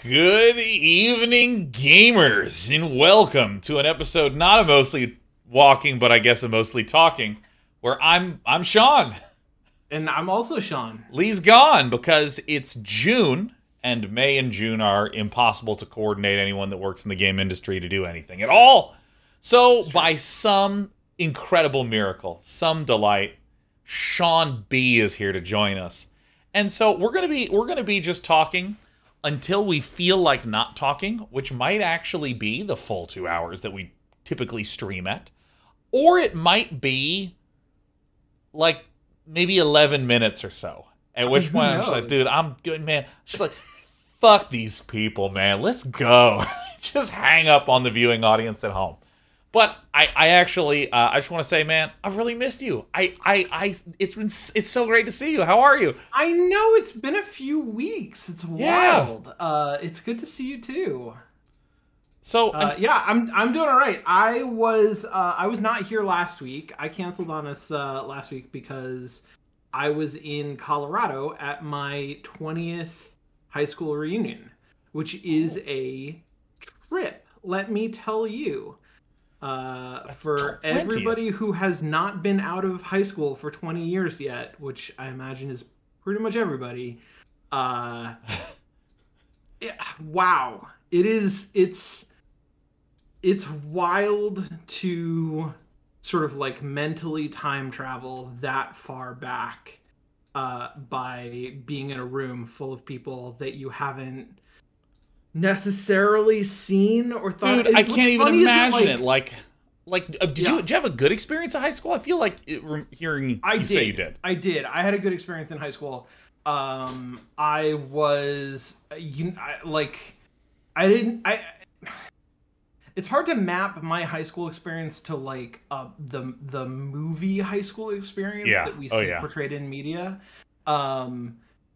Good evening, gamers, and welcome to an episode not of mostly walking, but I guess of mostly talking, where I'm Sean. And I'm also Sean. Leigh's gone because it's June, and May and June are impossible to coordinate anyone that works in the game industry to do anything at all. So, by some incredible miracle, some delight, Sean B is here to join us. And so we're gonna be just talking until we feel like not talking, which might actually be the full 2 hours that we typically stream at. Or it might be like maybe 11 minutes or so. At which point I'm just like, dude, I'm good, man. Just like, fuck these people, man. Let's go. Just hang up on the viewing audience at home. But I actually, I just want to say, man, I've really missed you. It's so great to see you. How are you? I know it's been a few weeks. It's wild. It's good to see you too. So yeah, I'm doing all right. I was not here last week. I canceled on us last week because I was in Colorado at my 20th high school reunion, which is a trip. Let me tell you. For 20th. everybody who has not been out of high school for 20 years yet, which I imagine is pretty much everybody, wow. It's wild to sort of like mentally time travel that far back by being in a room full of people that you haven't necessarily seen or thought. Dude, I can't even imagine it. Did you have a good experience at high school? I feel like hearing you say you did. I did. I had a good experience in high school. I was, it's hard to map my high school experience to like the movie high school experience that we see portrayed in media.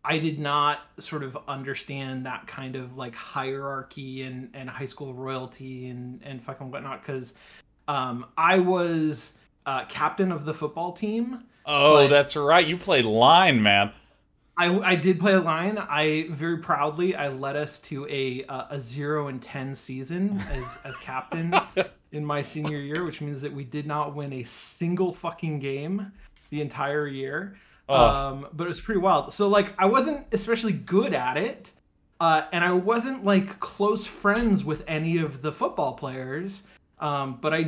I did not sort of understand that kind of like hierarchy and high school royalty and fucking whatnot, because I was captain of the football team. Oh, that's right. You played line, man. I did play a line. I very proudly led us to a 0-10 season as captain in my senior year, which means that we did not win a single fucking game the entire year. But it was pretty wild. So like I wasn't especially good at it, and I wasn't like close friends with any of the football players. But I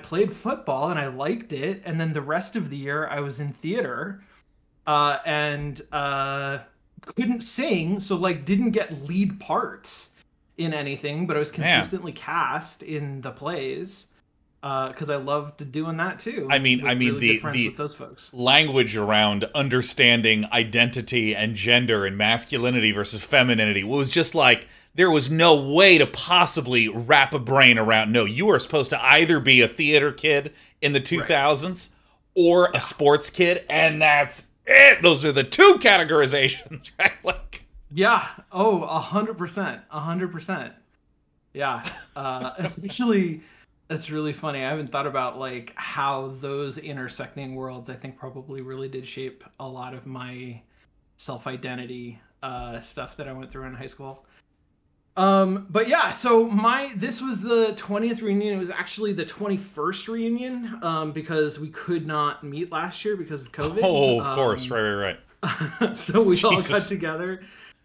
played football and I liked it. And then the rest of the year I was in theater, and couldn't sing, so like didn't get lead parts in anything, but I was consistently cast in the plays. Because I loved doing that too. I mean, with those folks. Language around understanding identity and gender and masculinity versus femininity was just like there was no way to possibly wrap a brain around. No, you are supposed to either be a theater kid in the 2000s or a sports kid, and that's it. Those are the two categorizations, right? Like, yeah. Oh, 100%, 100%. Yeah. Essentially. That's really funny. I haven't thought about like how those intersecting worlds, I think, probably really did shape a lot of my self-identity stuff that I went through in high school. But yeah, so this was the 20th reunion. It was actually the 21st reunion because we could not meet last year because of COVID. Oh, of course. Right. So we all got together,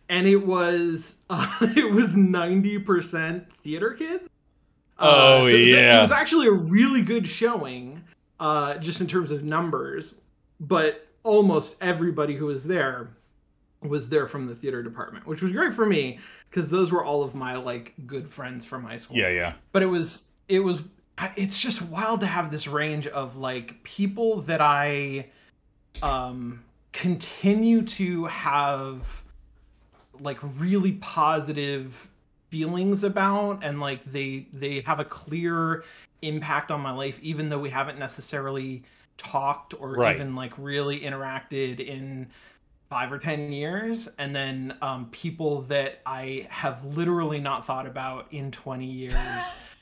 and it was 90% theater kids. It was actually a really good showing, just in terms of numbers, but almost everybody who was there from the theater department, which was great for me because those were all of my like good friends from high school. Yeah. But it's just wild to have this range of like people that I continue to have like really positive feelings about, and like they have a clear impact on my life, even though we haven't necessarily talked or even like really interacted in 5 or 10 years. And then people that I have literally not thought about in 20 years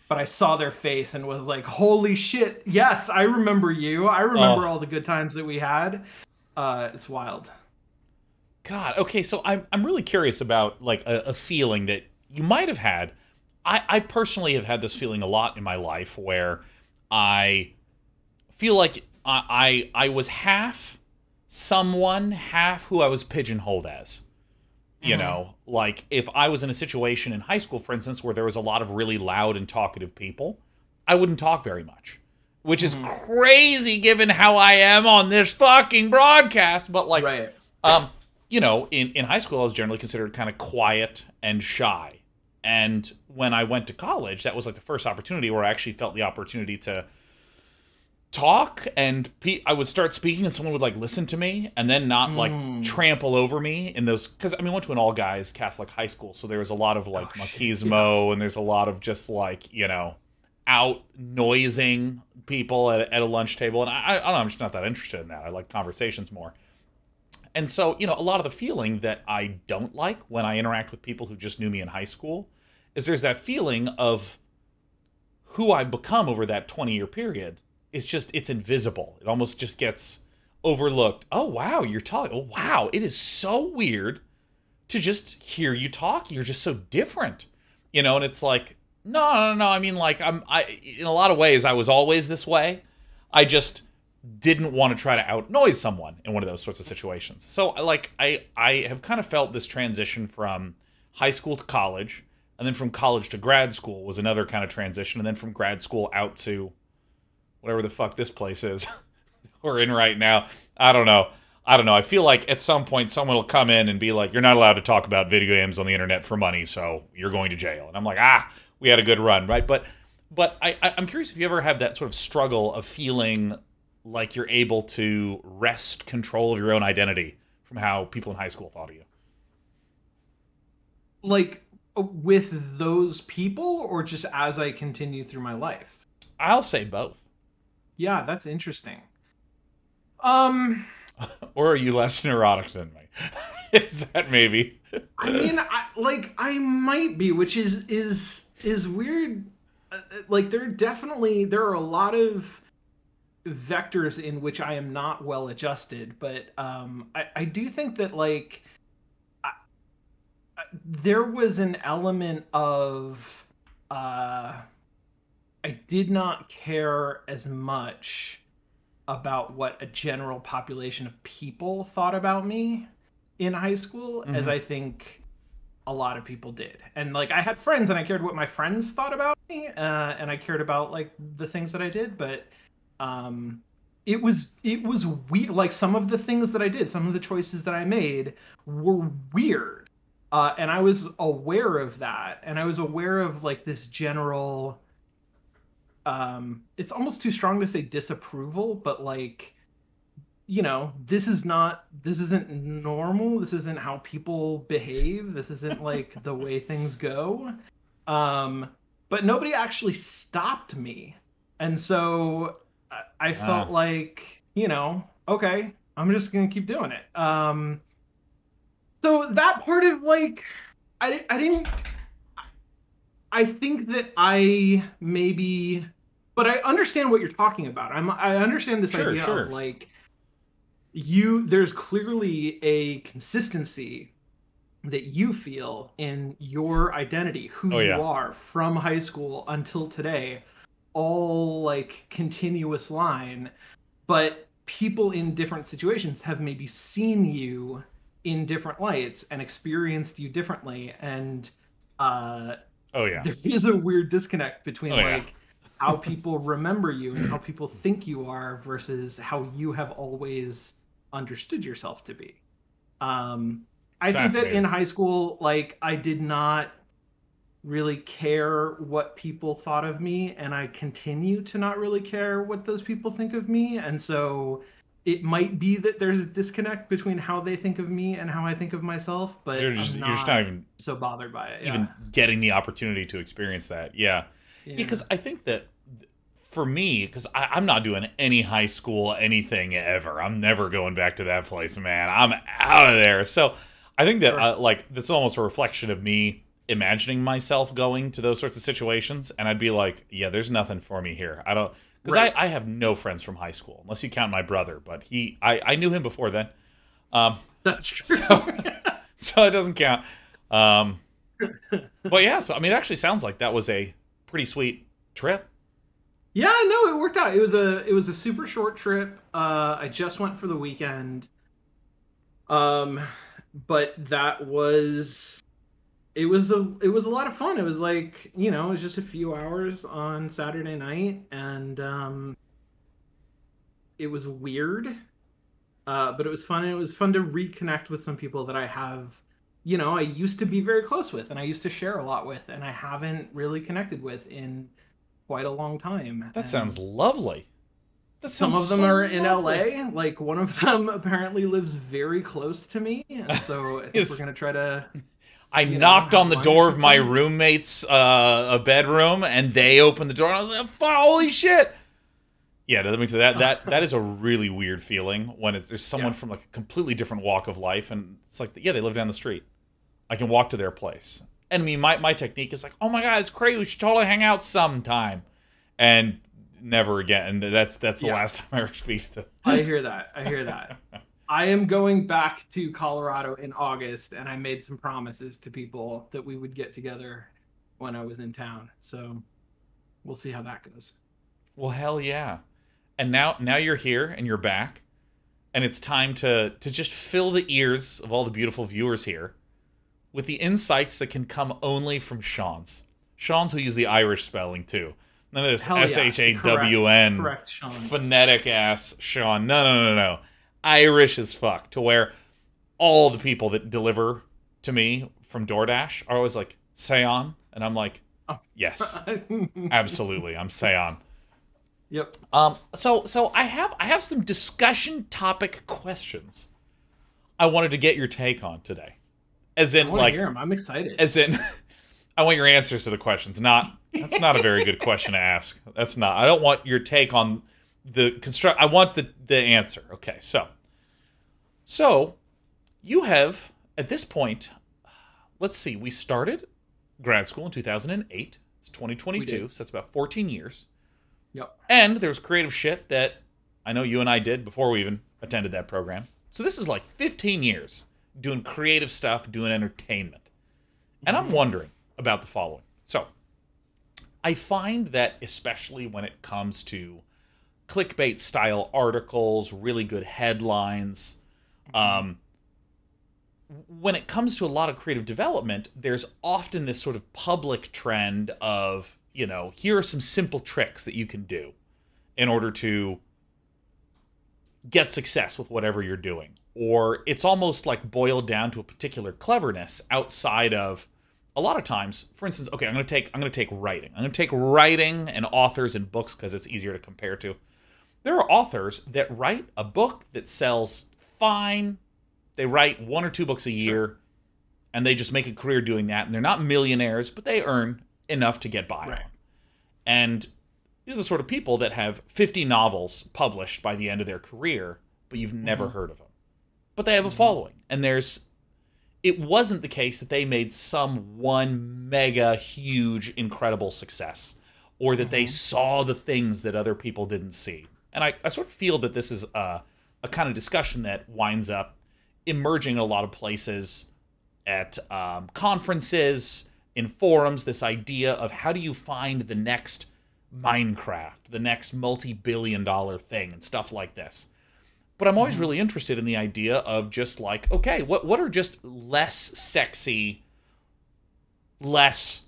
but I saw their face and was like, holy shit, yes, I remember you. I remember all the good times that we had. It's wild. God, okay, so I'm really curious about like a feeling that you might have had. I personally have had this feeling a lot in my life where I feel like I was half someone, half who I was pigeonholed as. You know, like if I was in a situation in high school, for instance, where there was a lot of really loud and talkative people, I wouldn't talk very much, which is crazy given how I am on this fucking broadcast. But like, Right. you know, in high school, I was generally considered kind of quiet and shy. And when I went to college, that was like the first opportunity where I actually felt the opportunity to talk, and I would start speaking and someone would like listen to me and then not like trample over me in those, because I mean, I went to an all guys Catholic high school, so there was a lot of like machismo, and there's a lot of just like, you know, out noising people at a lunch table, and I don't know, I'm just not that interested in that. I like conversations more. And so, you know, a lot of the feeling that I don't like when I interact with people who just knew me in high school is there's that feeling of who I've become over that 20-year period. It's invisible. It almost just gets overlooked. Oh, wow, you're talking. Oh, wow, it is so weird to just hear you talk. You're just so different, you know. And it's like, no. I mean, like, in a lot of ways, I was always this way. I just didn't want to try to out-noise someone in one of those sorts of situations. So, like, I have kind of felt this transition from high school to college, and then from college to grad school was another kind of transition, and then from grad school out to whatever the fuck this place is we're in right now. I don't know. I feel like at some point someone will come in and be like, you're not allowed to talk about video games on the internet for money, so you're going to jail. And I'm like, we had a good run, right? But I'm curious if you ever have that sort of struggle of feeling like you're able to wrest control of your own identity from how people in high school thought of you. Like, with those people, or just as I continue through my life? I'll say both. Yeah, that's interesting. Or are you less neurotic than me? Is that maybe? I mean, I might be, which is weird. Like, there are a lot of vectors in which I am not well adjusted, but I do think that, like, there was an element of I did not care as much about what a general population of people thought about me in high school as I think a lot of people did. And like, I had friends and I cared what my friends thought about me, and I cared about like the things that I did, but it was weird. Like, some of the things that I did, some of the choices that I made were weird. And I was aware of that, and I was aware of like this general it's almost too strong to say disapproval, but like, you know, this isn't normal. This isn't how people behave. This isn't like the way things go. But nobody actually stopped me. And so I felt like, you know, okay, I'm just going to keep doing it. So that part of like, I think that I maybe, but I understand what you're talking about. I understand this idea of like, there's clearly a consistency that you feel in your identity, who you are from high school until today, all like continuous line. But people in different situations have maybe seen you in different lights and experienced you differently. And there is a weird disconnect between how people remember you and how people think you are versus how you have always understood yourself to be. I think that in high school, like, I did not really care what people thought of me, and I continue to not really care what those people think of me. And so it might be that there's a disconnect between how they think of me and how I think of myself, but you're just not even so bothered by it. Even getting the opportunity to experience that. Yeah. Because I think that for me, because I'm not doing any high school anything ever. I'm never going back to that place, man. I'm out of there. So I think that like, this is almost a reflection of me imagining myself going to those sorts of situations, and I'd be like, yeah, there's nothing for me here. I don't, because I have no friends from high school, unless you count my brother, but I knew him before then. That's true. So it doesn't count. But yeah, so I mean, it actually sounds like that was a pretty sweet trip. Yeah, no, it worked out. It was a super short trip. I just went for the weekend. But that was it was a lot of fun. It was like, it was just a few hours on Saturday night, and it was weird. But it was fun, and it was fun to reconnect with some people that I used to be very close with, and I used to share a lot with, and I haven't really connected with in quite a long time. That sounds lovely. Some of them are in LA. Like, one of them apparently lives very close to me, and so I think we're gonna try to. I knocked on the door of my roommate's a bedroom, and they opened the door, and I was like, "Holy shit!" Yeah, let me tell you, that is a really weird feeling when there's someone from like a completely different walk of life, and it's like, yeah, they live down the street. I can walk to their place. And I mean, my technique is like, oh my god, it's crazy. We should totally hang out sometime, and never again. And that's the last time I ever speak to. I hear that. I am going back to Colorado in August, and I made some promises to people that we would get together when I was in town. So we'll see how that goes. Well, hell yeah. And now you're here and you're back, and it's time to just fill the ears of all the beautiful viewers here with the insights that can come only from Sean's who use the Irish spelling too. None of this S-H-A-W-N correct phonetic ass Sean. No. Irish as fuck, to where all the people that deliver to me from DoorDash are always like, Sean, and I'm like, yes, absolutely, I'm Sean. Yep. So I have some discussion topic questions I wanted to get your take on today. As in, I hear 'em. I'm excited. As in, I want your answers to the questions. That's not a very good question to ask. That's not. I don't want your take on the construct. I want the answer. Okay, so you have at this point. Let's see. We started grad school in 2008. It's 2022, so that's about 14 years. Yep. And there's creative shit that I know you and I did before we even attended that program. So this is like 15 years doing creative stuff, doing entertainment. And I'm wondering about the following. So I find that especially when it comes to clickbait style articles, really good headlines, when it comes to a lot of creative development, there's often this sort of public trend of, here are some simple tricks that you can do in order to get success with whatever you're doing. Or it's almost like boiled down to a particular cleverness outside of, a lot of times, for instance, okay, I'm going to take writing. I'm going to take writing and authors and books because it's easier to compare to. There are authors that write a book that sells fine. They write 1 or 2 books a year, and they just make a career doing that. And they're not millionaires, but they earn enough to get by on. And these are the sort of people that have 50 novels published by the end of their career, but you've never heard of them. But they have a following. And it wasn't the case that they made some one mega, huge, incredible success, or that they saw the things that other people didn't see. And I sort of feel that this is a kind of discussion that winds up emerging in a lot of places at conferences, in forums, this idea of how do you find the next Minecraft, the next multi-billion-dollar thing, and stuff like this. But I'm always really interested in the idea of just like, okay, what are just less sexy, less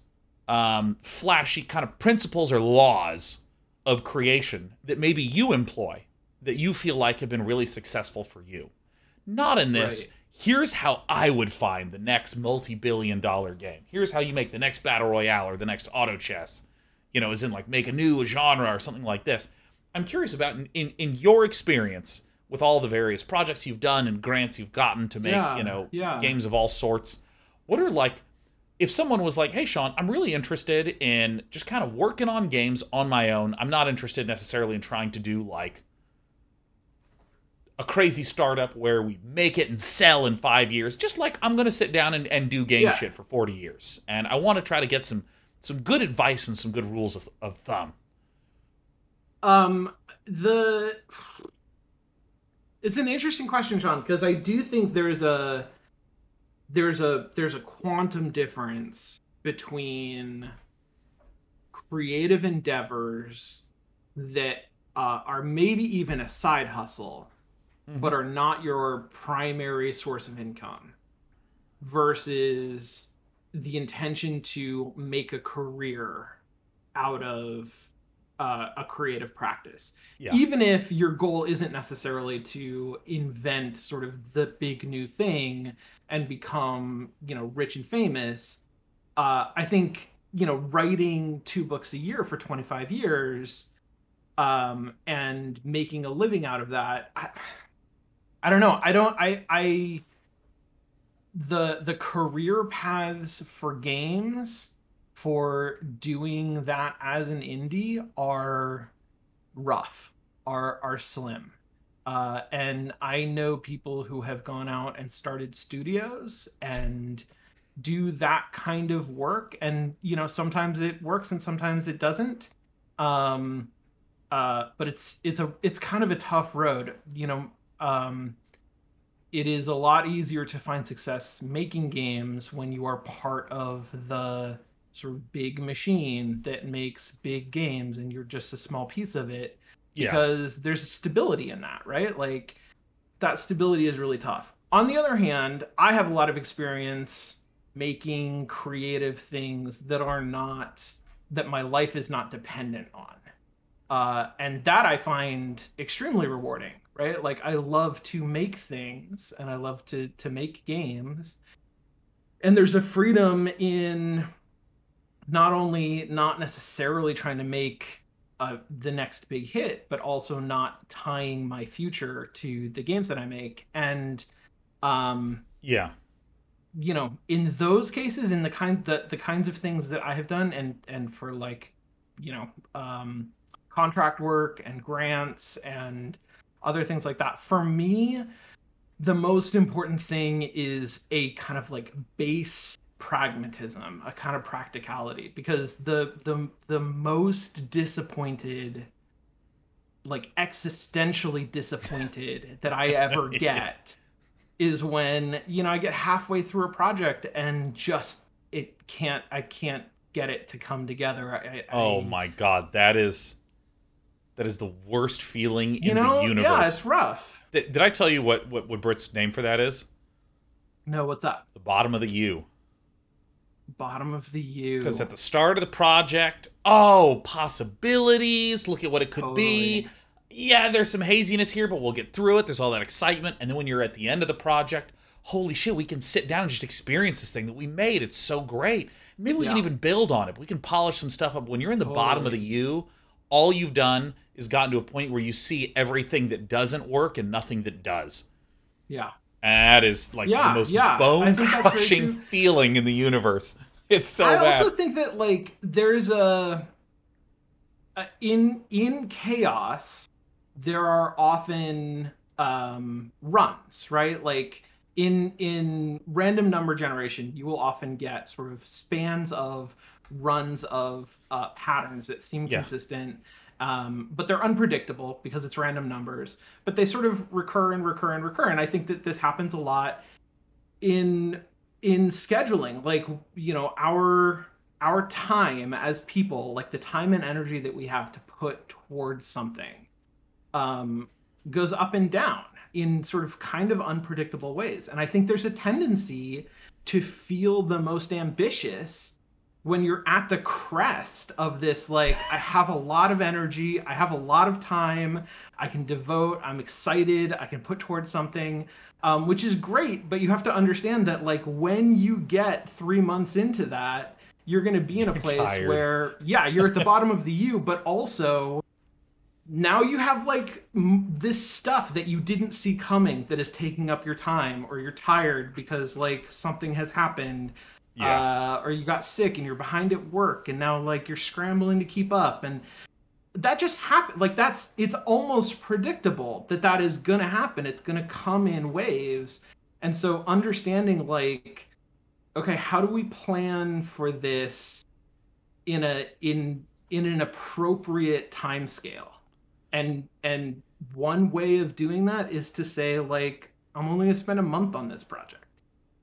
flashy kind of principles or laws of creation that maybe you employ, that you feel like have been really successful for you? Not in this, here's how I would find the next multi-billion-dollar game. Here's how you make the next battle royale or the next auto chess. As in like make a new genre or something like this. I'm curious about in your experience with all the various projects you've done and grants you've gotten to make, games of all sorts. What are like, if someone was like, hey, Sean, I'm really interested in just kind of working on games on my own. I'm not interested necessarily in trying to do like a crazy startup where we make it and sell in 5 years. Just like I'm going to sit down and do game shit for 40 years. And I want to try to get some good advice and some good rules of thumb. It's an interesting question, Sean, because I do think there's a quantum difference between creative endeavors that are maybe even a side hustle, but are not your primary source of income, versus the intention to make a career out of a creative practice. Yeah. Even if your goal isn't necessarily to invent sort of the big new thing and become, rich and famous, I think, writing 2 books a year for 25 years, and making a living out of that, I don't know. The career paths for games for doing that as an indie are rough, are slim. And I know people who have gone out and started studios and do that kind of work, and sometimes it works and sometimes it doesn't. But it's kind of a tough road. It is a lot easier to find success making games when you are part of the sort of big machine that makes big games and you're just a small piece of it, because there's stability in that, right? Like, that stability is really tough. On the other hand, I have a lot of experience making creative things that my life is not dependent on. And that I find extremely rewarding, right? Like, I love to make things and I love to make games. And there's a freedom in not necessarily trying to make the next big hit, but also not tying my future to the games that I make. And in those cases, in the kinds of things that I have done, and for like, contract work and grants and other things like that, for me, the most important thing is a kind of like base pragmatism, a kind of practicality, because the most disappointed, like existentially disappointed that I ever get is when, I get halfway through a project and just I can't get it to come together. Oh my God, that is the worst feeling in the universe. Yeah, it's rough. Did I tell you what Britt's name for that is? No, what's up? The bottom of the U. Bottom of the U. Because at the start of the project, possibilities, look at what it could be. Yeah, there's some haziness here, but we'll get through it. There's all that excitement. And then when you're at the end of the project, holy shit, we can sit down and just experience this thing that we made. It's so great. Maybe we can even build on it. We can polish some stuff up. When you're in the bottom of the U, all you've done is gotten to a point where you see everything that doesn't work and nothing that does. Yeah. And that is like the most bone-crushing feeling in the universe. It's so bad. I also think that, like, there's in chaos, there are often runs, right? Like, in random number generation, you will often get sort of spans of runs of patterns that seem consistent, but they're unpredictable because it's random numbers, but they sort of recur and recur and recur. And I think that this happens a lot in scheduling. Like, our time as people, like the time and energy that we have to put towards something, goes up and down in sort of kind of unpredictable ways. And I think there's a tendency to feel the most ambitious when you're at the crest of this, like, I have a lot of energy, I have a lot of time, I can devote, I'm excited, I can put towards something, which is great. But you have to understand that, like, when you get 3 months into that, you're going to be in a place where, you're at the bottom of the U, but also now you have, like, this stuff that you didn't see coming that is taking up your time, or you're tired because, like, something has happened. Or you got sick and you're behind at work, and now, like, you're scrambling to keep up, and that just happened. Like, it's almost predictable that is gonna happen. It's gonna come in waves. And so understanding, like, okay, how do we plan for this in an appropriate time scale, and one way of doing that is to say, like, I'm only going to spend a month on this project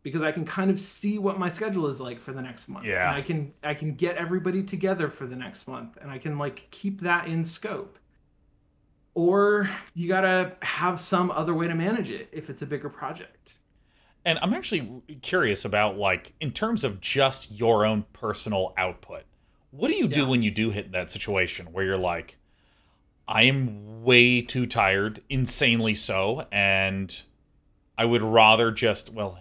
because I can kind of see what my schedule is like for the next month. Yeah. And I can get everybody together for the next month, and I can like keep that in scope. Or you got to have some other way to manage it if it's a bigger project. And I'm actually curious about, like, in terms of just your own personal output, what do you do when you do hit that situation where you're like, I am way too tired, insanely so, and I would rather just, well,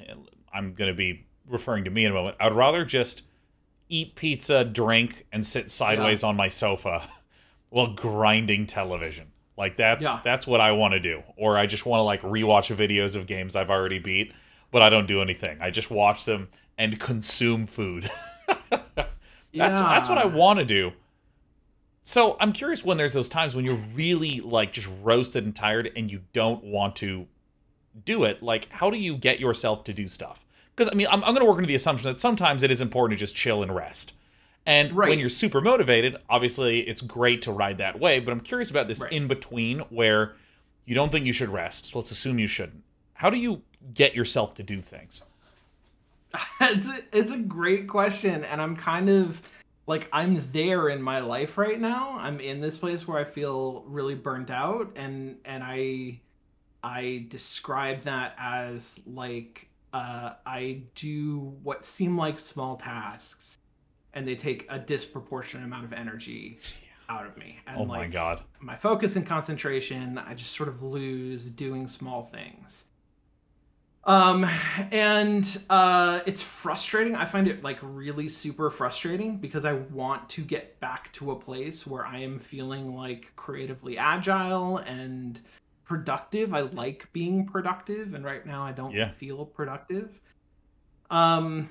I'm going to be referring to me in a moment, I would rather just eat pizza, drink, and sit sideways on my sofa while grinding television. Like, that's what I want to do. Or I just want to, like, rewatch videos of games I've already beat, but I don't do anything. I just watch them and consume food. That's what I want to do. So I'm curious, when there's those times when you're really, like, just roasted and tired and you don't want to do it, like, how do you get yourself to do stuff? Because, I mean, I'm going to work into the assumption that sometimes it is important to just chill and rest. And when you're super motivated, obviously it's great to ride that wave, but I'm curious about this in-between where you don't think you should rest, so let's assume you shouldn't. How do you get yourself to do things? It's a great question, and I'm kind of like, I'm there in my life right now. I'm in this place where I feel really burnt out, and I describe that as like I do what seem like small tasks, and they take a disproportionate amount of energy out of me. And oh my God. My focus and concentration, I just sort of lose doing small things. It's frustrating. I find it like really super frustrating because I want to get back to a place where I am feeling like creatively agile and productive. I like being productive, and right now I don't feel productive. I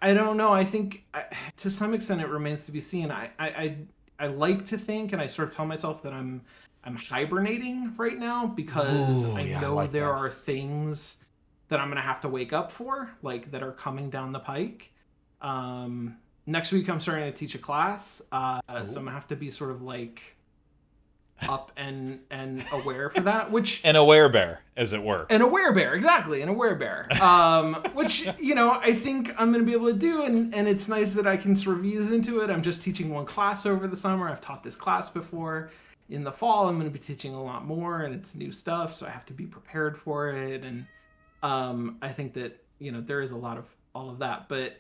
don't know. I think to some extent it remains to be seen. I like to think, and I sort of tell myself that I'm hibernating right now because I know there are things that I'm going to have to wake up for, like, that are coming down the pike. Next week I'm starting to teach a class, so I'm going to have to be sort of like up and aware for that, which an aware bear, as it were. An aware bear, exactly, an aware bear. Which, I think I'm going to be able to do, and it's nice that I can sort of ease into it. I'm just teaching one class over the summer. I've taught this class before. In the fall, I'm going to be teaching a lot more, and it's new stuff, so I have to be prepared for it. And I think that, there is a lot of all of that. But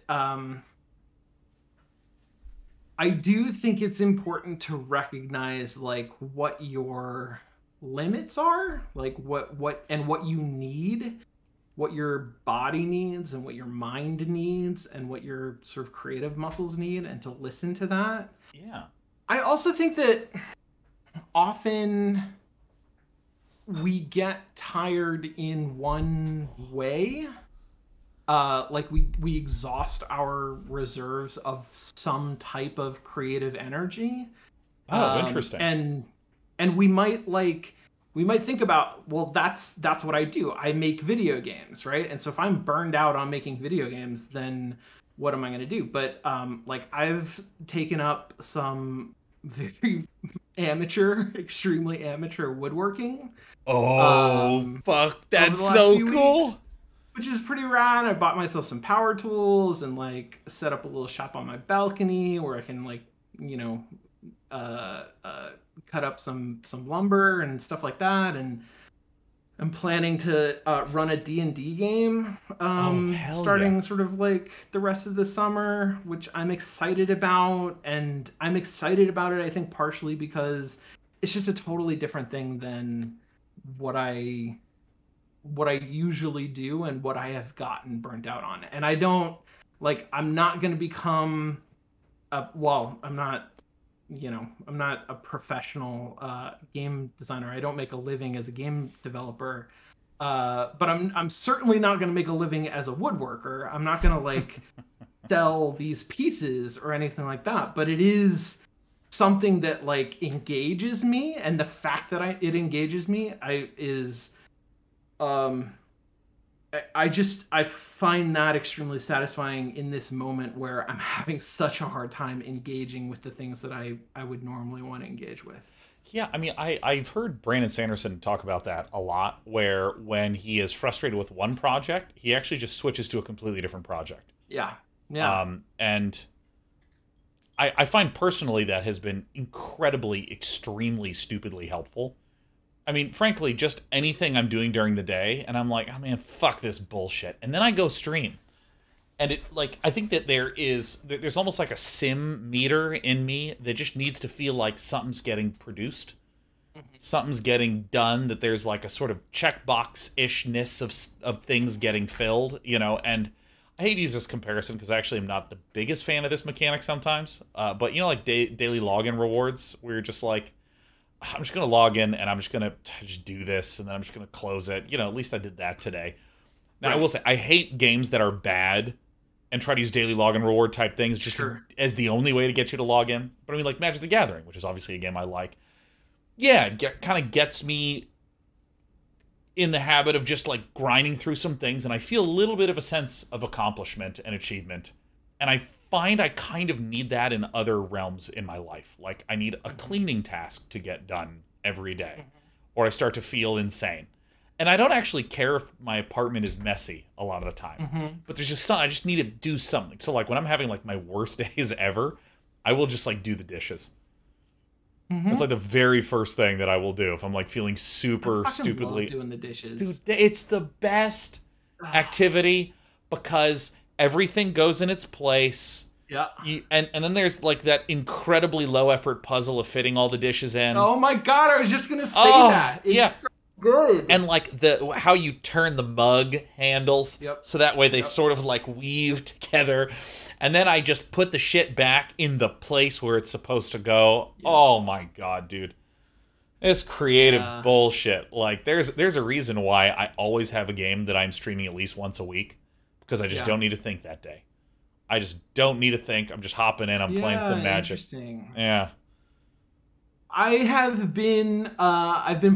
I do think it's important to recognize, like, what your limits are, like what you need, what your body needs and what your mind needs and what your sort of creative muscles need, and to listen to that. Yeah. I also think that often we get tired in one way. Like we exhaust our reserves of some type of creative energy. Oh, interesting. And we might think about, well, that's what I do. I make video games, right? And so if I'm burned out on making video games, then what am I going to do? But like, I've taken up some very extremely amateur woodworking. Fuck, that's so cool. Weeks, which is pretty rad. I bought myself some power tools and like set up a little shop on my balcony where I can like, cut up some lumber and stuff like that. And I'm planning to run a D&D game starting sort of like the rest of the summer, which I'm excited about. And I'm excited about it, I think, partially because it's just a totally different thing than what I usually do and what I have gotten burnt out on. And I'm not going to become I'm not a professional game designer. I don't make a living as a game developer. But I'm certainly not going to make a living as a woodworker. I'm not going to like sell these pieces or anything like that. But it is something that like engages me, and the fact that it engages me is I find that extremely satisfying in this moment where I'm having such a hard time engaging with the things that I would normally want to engage with. Yeah, I mean, I've heard Brandon Sanderson talk about that a lot, where when he is frustrated with one project, he actually just switches to a completely different project. Yeah. Yeah. And I find personally that has been incredibly, extremely, stupidly helpful. I mean, frankly, just anything I'm doing during the day, and I'm like, oh man, fuck this bullshit. And then I go stream. And it, like, I think that there's almost like a sim meter in me that just needs to feel like something's getting produced. Something's getting done, that there's like a sort of checkbox-ishness of things getting filled, you know, and I hate to use this comparison because I actually am not the biggest fan of this mechanic sometimes, but you know, like daily login rewards, where you're just like, I'm just going to log in and I'm just going to just do this, and then I'm just going to close it. You know, at least I did that today. Now, right. I will say, I hate games that are bad and try to use daily login reward type things just as the only way to get you to log in. But I mean, like Magic the Gathering, which is obviously a game I like. Yeah, it kind of gets me in the habit of just like grinding through some things, and I feel a little bit of a sense of accomplishment and achievement. And I find I kind of need that in other realms in my life. Like I need a cleaning task to get done every day, or I start to feel insane. And I don't actually care if my apartment is messy a lot of the time, but there's just some, I just need to do something. So like when I'm having like my worst days ever, I will just like do the dishes. It's like the very first thing that I will do if I'm like feeling super stupidly doing the dishes. Dude, it's the best activity because everything goes in its place. Yeah. And then there's like that incredibly low effort puzzle of fitting all the dishes in. Oh my god, I was just gonna say that. It's so good. And like how you turn the mug handles so that way they sort of like weave together. And then I just put the shit back in the place where it's supposed to go. Yeah. Oh my god, dude. It's creative bullshit. Like there's a reason why I always have a game that I'm streaming at least once a week, because I just don't need to think that day. I just don't need to think. I'm just hopping in, I'm playing some Magic. Interesting. Yeah. I've been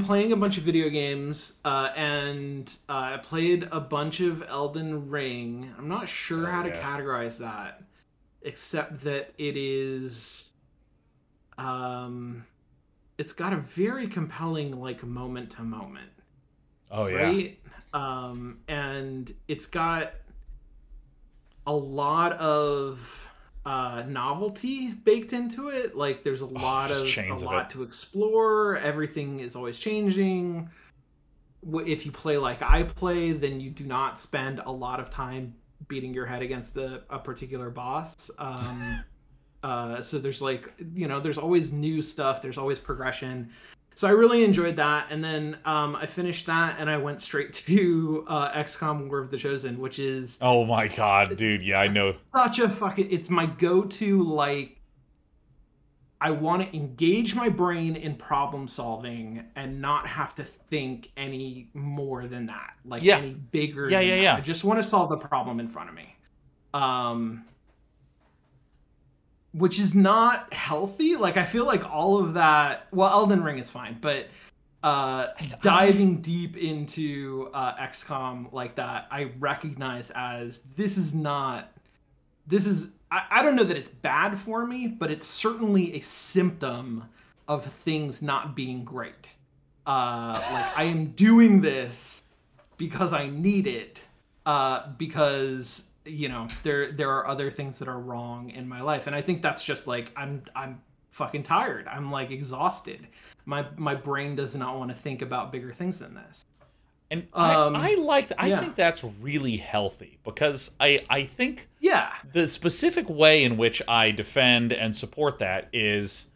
playing a bunch of video games, and I played a bunch of Elden Ring. I'm not sure how to categorize that, except that it is, it's got a very compelling like moment to moment. Oh yeah. Right? And it's got a lot of novelty baked into it. Like there's a lot to explore. Everything is always changing. If you play like I play, then you do not spend a lot of time beating your head against a particular boss. So there's like, you know, there's always new stuff. There's always progression. So I really enjoyed that. And then I finished that and I went straight to XCOM War of the Chosen, which is... Oh my god, dude. Yeah, I know. Such a fucking... It's my go-to, like... I want to engage my brain in problem solving and not have to think any more than that. Like any bigger than that. I just want to solve the problem in front of me. Which is not healthy. Like, I feel like all of that... Well, Elden Ring is fine, but diving deep into XCOM like that, I recognize as this is not... This is... I don't know that it's bad for me, but it's certainly a symptom of things not being great. Like, I am doing this because I need it, because... you know, there are other things that are wrong in my life, and I think that's just like I'm fucking tired. I'm like exhausted. My brain does not want to think about bigger things than this. And I like that. I think that's really healthy, because I think the specific way in which I defend and support that is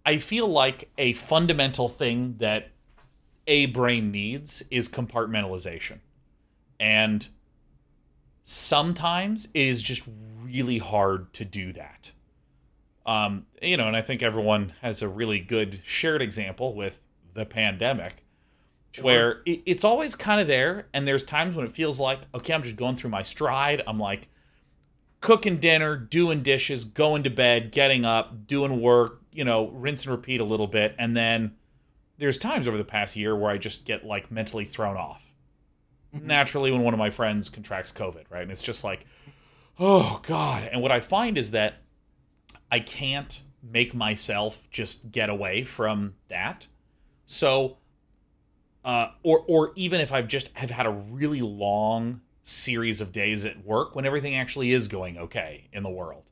I feel like a fundamental thing that a brain needs is compartmentalization, and sometimes it is just really hard to do that. You know, and I think everyone has a really good shared example with the pandemic, where it's always kind of there, and there's times when it feels like, okay, I'm just going through my stride. I'm like cooking dinner, doing dishes, going to bed, getting up, doing work, you know, rinse and repeat a little bit. And then there's times over the past year where I just get like mentally thrown off. naturally when one of my friends contracts COVID, right? And it's just like, oh, God. And what I find is that I can't make myself just get away from that. So, or even if I've had a really long series of days at work when everything actually is going okay in the world,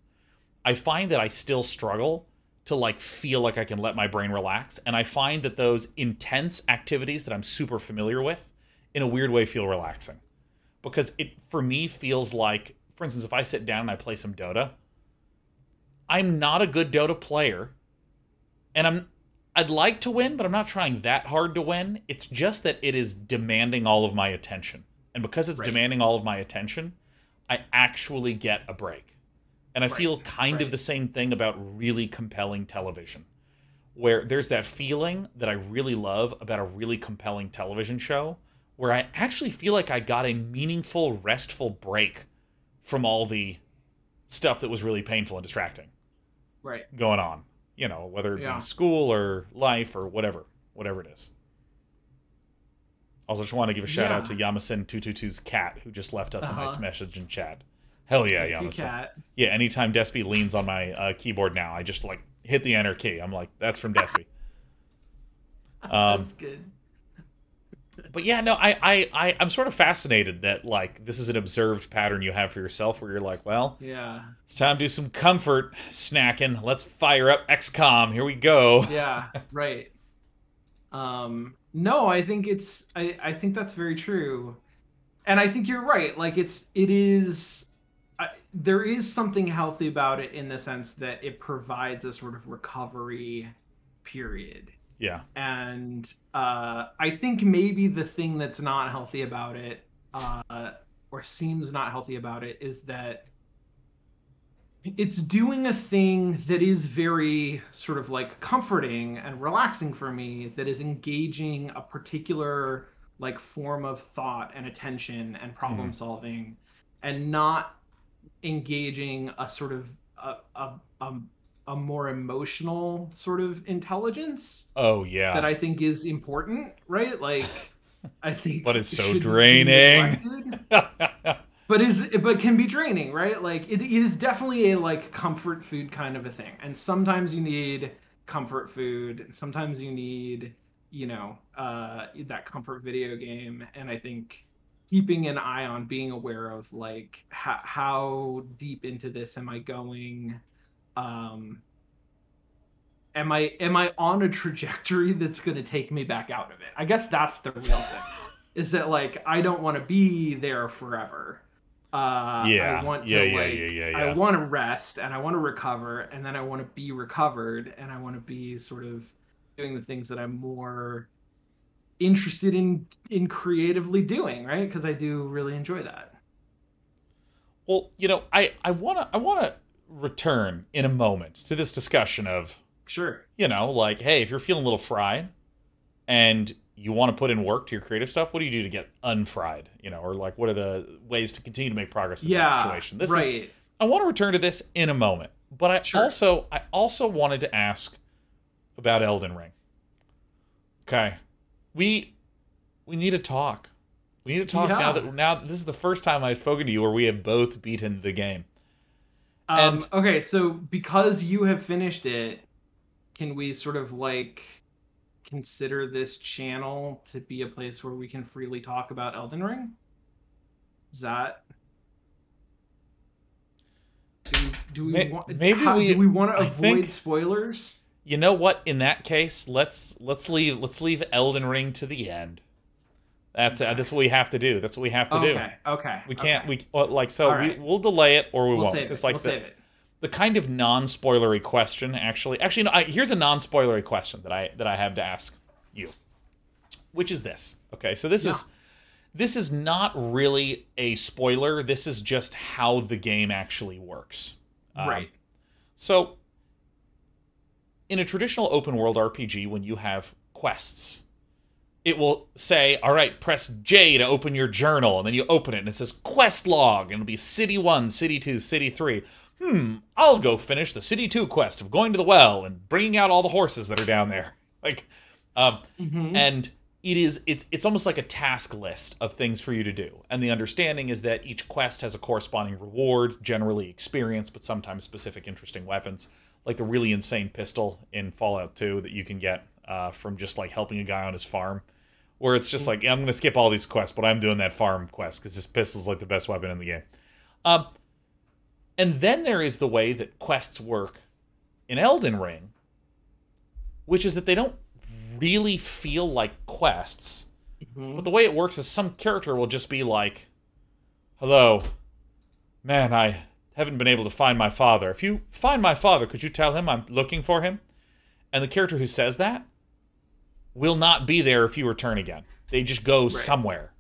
I find that I still struggle to like feel like I can let my brain relax. And I find that those intense activities that I'm super familiar with in a weird way feel relaxing, because it, for me, feels like, for instance, if I sit down and I play some Dota, I'm not a good Dota player, and I'd like to win, but I'm not trying that hard to win. It's just that it is demanding all of my attention. And because it's demanding all of my attention, I actually get a break. And I feel kind of the same thing about really compelling television, where there's that feeling that I really love about a really compelling television show, where I actually feel like I got a meaningful, restful break from all the stuff that was really painful and distracting going on. You know, whether it be school or life or whatever it is. Also, just want to give a shout out to Yamasin222's cat, who just left us a nice message in chat. Hell yeah, Yamasin. Cat. Yeah, anytime Despy leans on my keyboard now, I just like hit the enter key. I'm like, that's from Despy. That's good. But yeah, no, I'm sort of fascinated that like this is an observed pattern you have for yourself, where you're like, well, it's time to do some comfort snacking. Let's fire up XCOM. Here we go. Yeah, right. No, I think I think that's very true, and I think you're right. Like there is something healthy about it in the sense that it provides a sort of recovery period. Yeah. And I think maybe the thing that's not healthy about it, or seems not healthy about it, is that it's doing a thing that is very sort of like comforting and relaxing for me, that is engaging a particular like form of thought and attention and problem solving, and not engaging a sort of a more emotional sort of intelligence. Oh yeah, that I think is important, right? Like, I think, but it's so draining. but can be draining, right? Like, it is definitely a like comfort food kind of a thing, and sometimes you need comfort food, and sometimes you need, you know, that comfort video game. And I think keeping an eye on, being aware of like how deep into this am I going. Am I on a trajectory that's going to take me back out of it? I guess that's the real thing. Is that like I don't want to be there forever. I want to I want to rest, and I want to recover, and then I want to be recovered, and I want to be sort of doing the things that I'm more interested in creatively doing, right? Because I do really enjoy that. Well, you know, I want to return in a moment to this discussion of, you know, like, hey, if you're feeling a little fried and you want to put in work to your creative stuff, what do you do to get unfried? You know, or like, what are the ways to continue to make progress in that situation? This is, I want to return to this in a moment, but I also wanted to ask about Elden Ring. Okay, we need to talk. We need to talk now this is the first time I've spoken to you where we have both beaten the game. Okay, so because you have finished it, can we sort of like consider this channel to be a place where we can freely talk about Elden Ring? Is that... Do we want to avoid spoilers? You know what? In that case, let's leave Elden Ring to the end. That's what we have to do. That's what we have to do. Okay. We can't. We'll delay it or we won't. It's like the kind of non-spoilery question. Actually, no. Here's a non-spoilery question that I have to ask you, which is this. Okay, so this is not really a spoiler. This is just how the game actually works. Right. So, in a traditional open world RPG, when you have quests, it will say, all right, press J to open your journal, and then you open it, and it says quest log, and it'll be City 1, City 2, City 3. I'll go finish the City 2 quest of going to the well and bringing out all the horses that are down there. Like, and it's almost like a task list of things for you to do. And the understanding is that each quest has a corresponding reward, generally experience, but sometimes specific interesting weapons, like the really insane pistol in Fallout 2 that you can get from just like helping a guy on his farm, where it's just like, yeah, I'm going to skip all these quests, but I'm doing that farm quest because this pistol's like the best weapon in the game. And then there is the way that quests work in Elden Ring, which is that they don't really feel like quests. But the way it works is some character will just be like, hello, man, I haven't been able to find my father. If you find my father, could you tell him I'm looking for him? And the character who says that will not be there if you return again. They just go somewhere.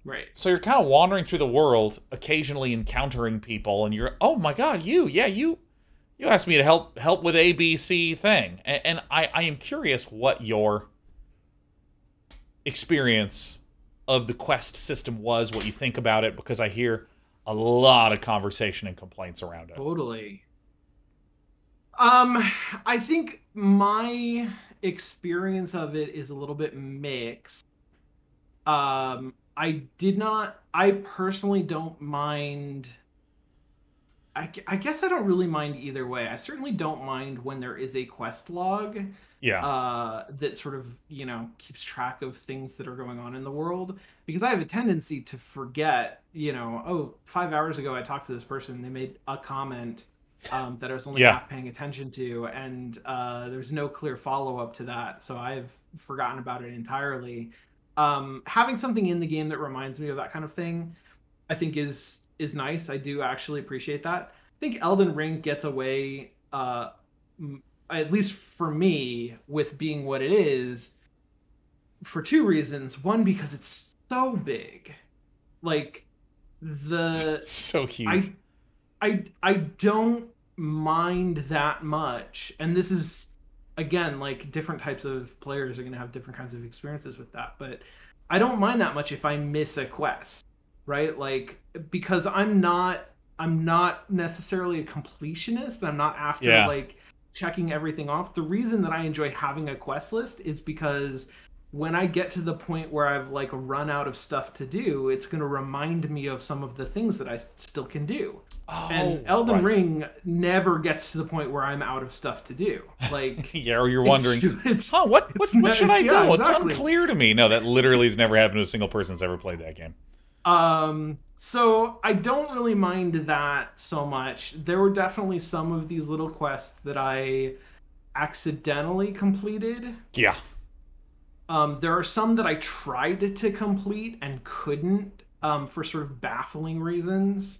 Right. So you're kind of wandering through the world, occasionally encountering people, and you're, oh my god, you asked me to help with ABC thing. And I am curious what your experience of the quest system was, what you think about it, because I hear a lot of conversation and complaints around it. Totally. I think my experience of it is a little bit mixed. I personally don't mind. I guess I don't really mind either way. I certainly don't mind when there is a quest log. Yeah. That sort of, keeps track of things that are going on in the world. Because I have a tendency to forget, 5 hours ago I talked to this person, they made a comment that I was only half paying attention to, and there's no clear follow-up to that, so I've forgotten about it entirely. Having something in the game that reminds me of that kind of thing, I think is nice. I do actually appreciate that. I think Elden Ring gets away, at least for me, with being what it is, for two reasons. One, because it's so big. Like, It's so huge. I don't mind that much. And this is, again, like, different types of players are going to have different kinds of experiences with that. But I don't mind that much if I miss a quest, right? Like, because I'm not necessarily a completionist. I'm not after, like, checking everything off. The reason that I enjoy having a quest list is because when I get to the point where I've like run out of stuff to do, it's going to remind me of some of the things that I still can do. And Elden Ring never gets to the point where I'm out of stuff to do. Like, or you're wondering, what should I do? It's unclear to me. No, that literally has never happened to a single person who's ever played that game. So I don't really mind that so much. There were definitely some of these little quests that I accidentally completed. Yeah. There are some that I tried to complete and couldn't, for sort of baffling reasons.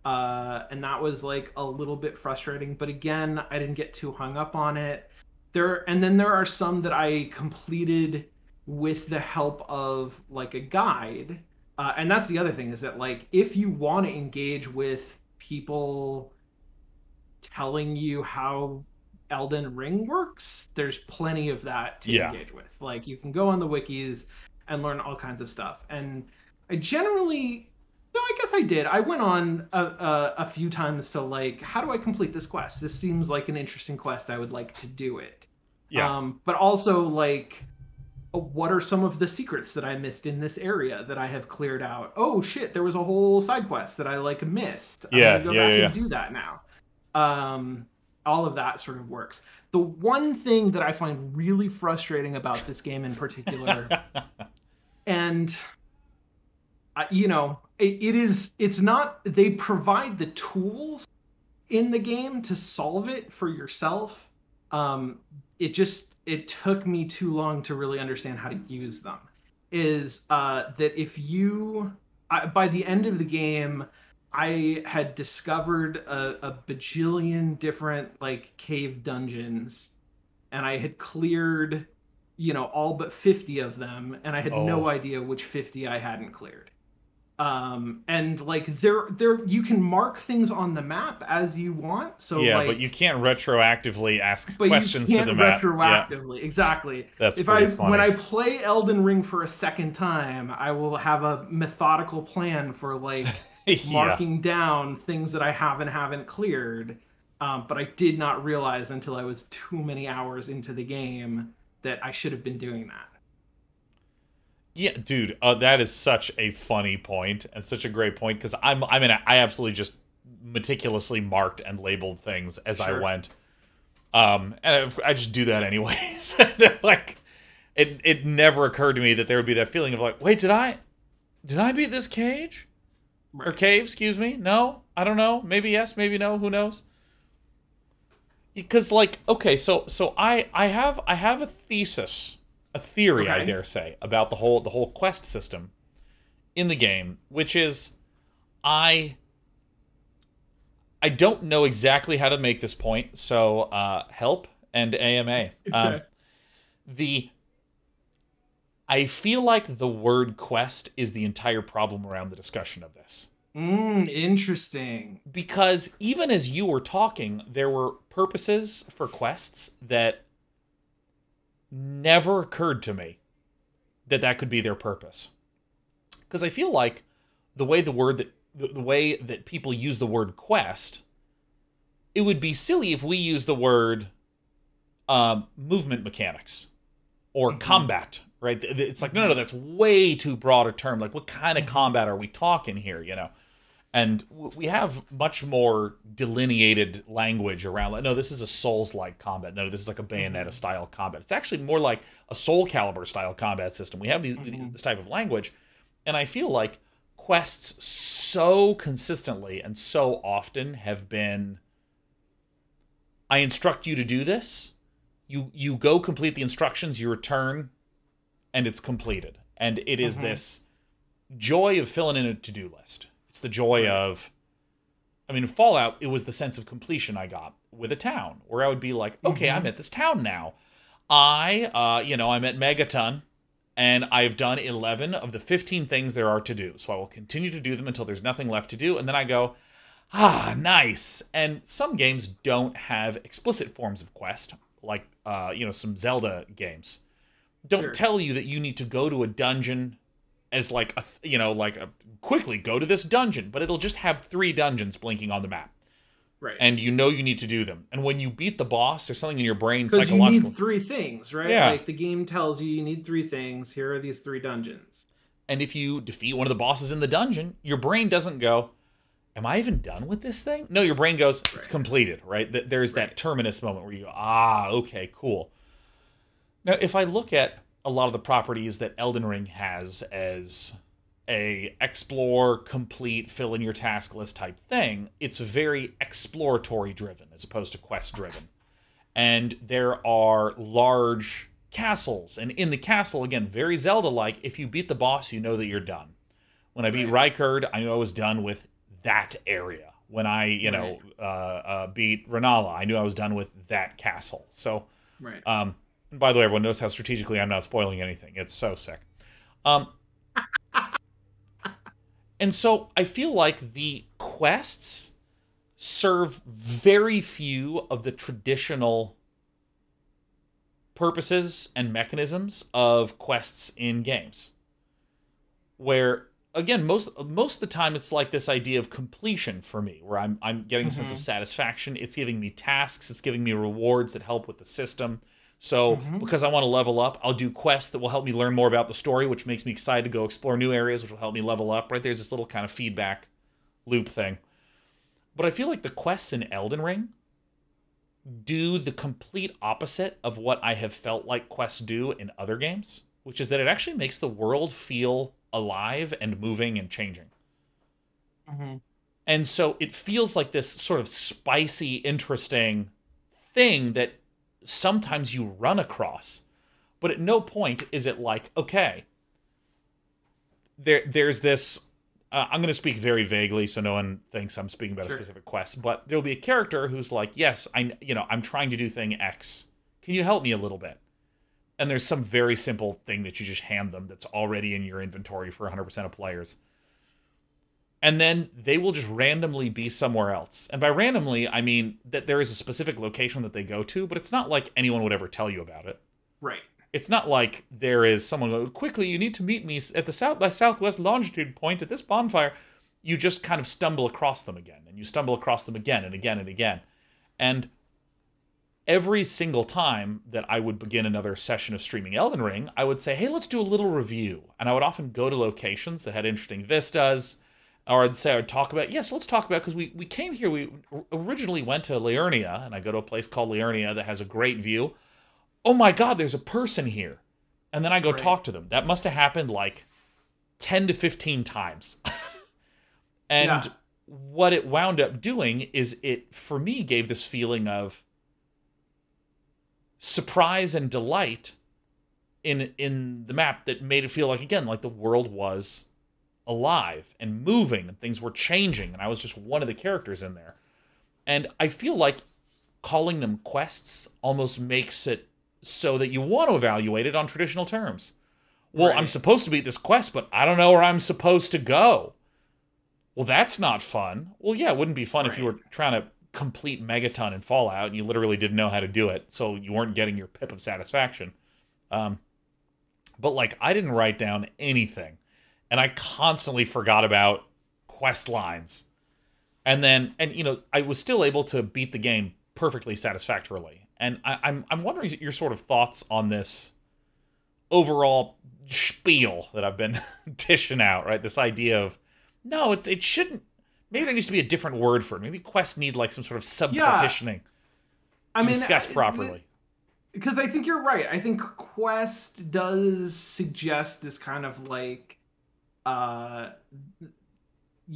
And that was like a little bit frustrating, but again, I didn't get too hung up on it. And then there are some that I completed with the help of like a guide. And that's the other thing, is that like, if you want to engage with people telling you how Elden Ring works, there's plenty of that to engage with. Like, you can go on the wikis and learn all kinds of stuff. And I generally, I guess I did. I went on a few times to like, how do I complete this quest? This seems like an interesting quest. I would like to do it. Yeah. But also like, what are some of the secrets that I missed in this area that I have cleared out? Oh shit, there was a whole side quest that I like missed. I'm gonna go back and do that now. All of that sort of works. The one thing that I find really frustrating about this game in particular, and it's not, they provide the tools in the game to solve it for yourself. It took me too long to really understand how to use them. Is that if by the end of the game, I had discovered a bajillion different like cave dungeons, and I had cleared, all but 50 of them, and I had no idea which 50 I hadn't cleared. And like there you can mark things on the map as you want. So but you can't retroactively ask questions to the map. Retroactively, exactly. That's funny. When I play Elden Ring for a second time, I will have a methodical plan for like marking down things that I haven't cleared. But I did not realize until I was too many hours into the game that I should have been doing that. Yeah, dude, that is such a funny point and such a great point because I absolutely just meticulously marked and labeled things as I went. And I just do that anyways. Like, it never occurred to me that there would be that feeling of like, wait, did I beat this cage? Right. Or cave, excuse me? No? I don't know. Maybe yes, maybe no, who knows? Because, like, okay, so I have a thesis, a theory, I dare say, about the whole quest system in the game, which is I don't know exactly how to make this point, so help and AMA. Okay. I feel like the word quest is the entire problem around the discussion of this. Interesting. Because even as you were talking, there were purposes for quests that never occurred to me that could be their purpose. Because I feel like the way that people use the word quest, it would be silly if we use the word movement mechanics or combat, right? It's like, no, that's way too broad a term. Like, what kind of combat are we talking here, you know? And we have much more delineated language around, like, no, this is a Souls-like combat. No, this is like a Bayonetta-style combat. It's actually more like a Soul Calibur-style combat system. We have this type of language. And I feel like quests so consistently and so often have been, I instruct you to do this. You go complete the instructions, you return, and it's completed. And it is this joy of filling in a to-do list. It's the joy of, I mean, in Fallout, it was the sense of completion I got with a town, where I would be like, okay, I'm at this town now. I'm at Megaton, and I've done 11 of the 15 things there are to do. So I will continue to do them until there's nothing left to do, and then I go, nice. And some games don't have explicit forms of quest, like, some Zelda games. Don't tell you that you need to go to a dungeon as like quickly go to this dungeon, but it'll just have 3 dungeons blinking on the map. Right. And you need to do them. And when you beat the boss, there's something in your brain psychological. Because you need 3 things, right? Yeah. Like the game tells you need 3 things. Here are these 3 dungeons. And if you defeat one of the bosses in the dungeon, your brain doesn't go, am I even done with this thing? No, your brain goes, it's completed, right? There's that terminus moment where you go, okay, cool. Now, if I look at a lot of the properties that Elden Ring has as a explore, complete, fill in your task list type thing, it's very exploratory driven as opposed to quest driven. And there are large castles, and in the castle, again, very Zelda-like, if you beat the boss, you know that you're done. When I beat Rykard, I knew I was done with that area. When I, beat Renala, I knew I was done with that castle. So, and by the way, everyone knows how strategically I'm not spoiling anything. It's so sick. And so I feel like the quests serve very few of the traditional purposes and mechanisms of quests in games. Where, again, most of the time it's like this idea of completion for me, where I'm getting a sense of satisfaction. It's giving me tasks. It's giving me rewards that help with the system. So because I want to level up, I'll do quests that will help me learn more about the story, which makes me excited to go explore new areas, which will help me level up, right? There's this little kind of feedback loop thing. But I feel like the quests in Elden Ring do the complete opposite of what I have felt like quests do in other games, which is that it actually makes the world feel alive and moving and changing. And so it feels like this sort of spicy, interesting thing that sometimes you run across, but at no point is it like, okay, there's this, I'm going to speak very vaguely so no one thinks I'm speaking about a specific quest, but there'll be a character who's like, yes, I'm trying to do thing X. Can you help me a little bit? And there's some very simple thing that you just hand them that's already in your inventory for 100% of players. And then they will just randomly be somewhere else. And by randomly, I mean that there is a specific location that they go to, but it's not like anyone would ever tell you about it. Right. It's not like there is someone who, quickly, you need to meet me at the south by southwest longitude point at this bonfire. You just kind of stumble across them again, and you stumble across them again and again and again. And every single time that I would begin another session of streaming Elden Ring, I would say, hey, let's do a little review. And I would often go to locations that had interesting vistas, or I'd talk about, yes, let's talk about, because we came here, we originally went to Liurnia, and I go to a place called Liurnia that has a great view. Oh my God, there's a person here. And then I go talk to them. That must have happened like 10 to 15 times. And what it wound up doing is it, for me, gave this feeling of surprise and delight in the map that made it feel like, again, like the world was alive and moving and things were changing, and I was just one of the characters in there. And I feel like calling them quests almost makes it so that you want to evaluate it on traditional terms. Well, I'm supposed to beat this quest, but I don't know where I'm supposed to go. Well, that's not fun. Well, yeah, it wouldn't be fun if you were trying to complete Megaton in Fallout and you literally didn't know how to do it, so you weren't getting your pip of satisfaction. But, like, I didn't write down anything, and I constantly forgot about quest lines. And then, you know, I was still able to beat the game perfectly satisfactorily. And I'm wondering your sort of thoughts on this overall spiel that I've been dishing out, right? This idea of, no, it shouldn't. Maybe there needs to be a different word for it. Maybe quests need like some sort of sub-partitioning to discuss properly. Because I think you're right. I think quest does suggest this kind of like, you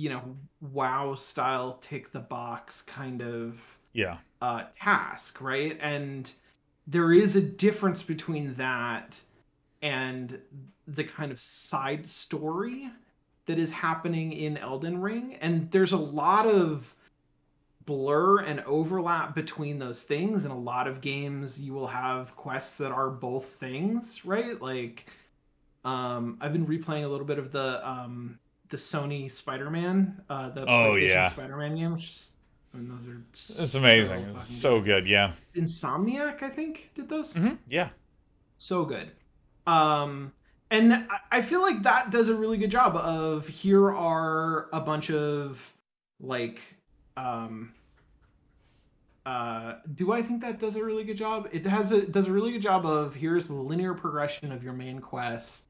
know, WoW style tick the box kind of task, right? And there is a difference between that and the kind of side story that is happening in Elden Ring. And there's a lot of blur and overlap between those things. In a lot of games, you will have quests that are both things, right? Like, I've been replaying a little bit of the Sony Spider-Man, the PlayStation Spider-Man game. Those are it's amazing. It's so good, yeah. Insomniac, I think, did those. Yeah. So good. And I feel like that does a really good job of, here are a bunch of like, do I think that does a really good job? It does a really good job of, here's the linear progression of your main quest.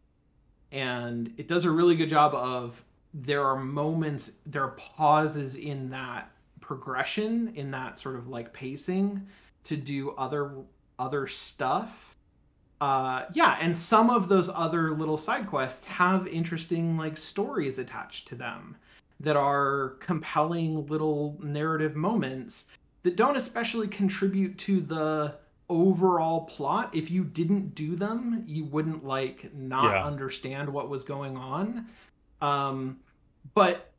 And it does a really good job of, there are moments, there are pauses in that progression, in that sort of like pacing to do other stuff. And some of those other little side quests have interesting like stories attached to them that are compelling little narrative moments that don't especially contribute to the overall plot. If you didn't do them, you wouldn't like not understand what was going on. But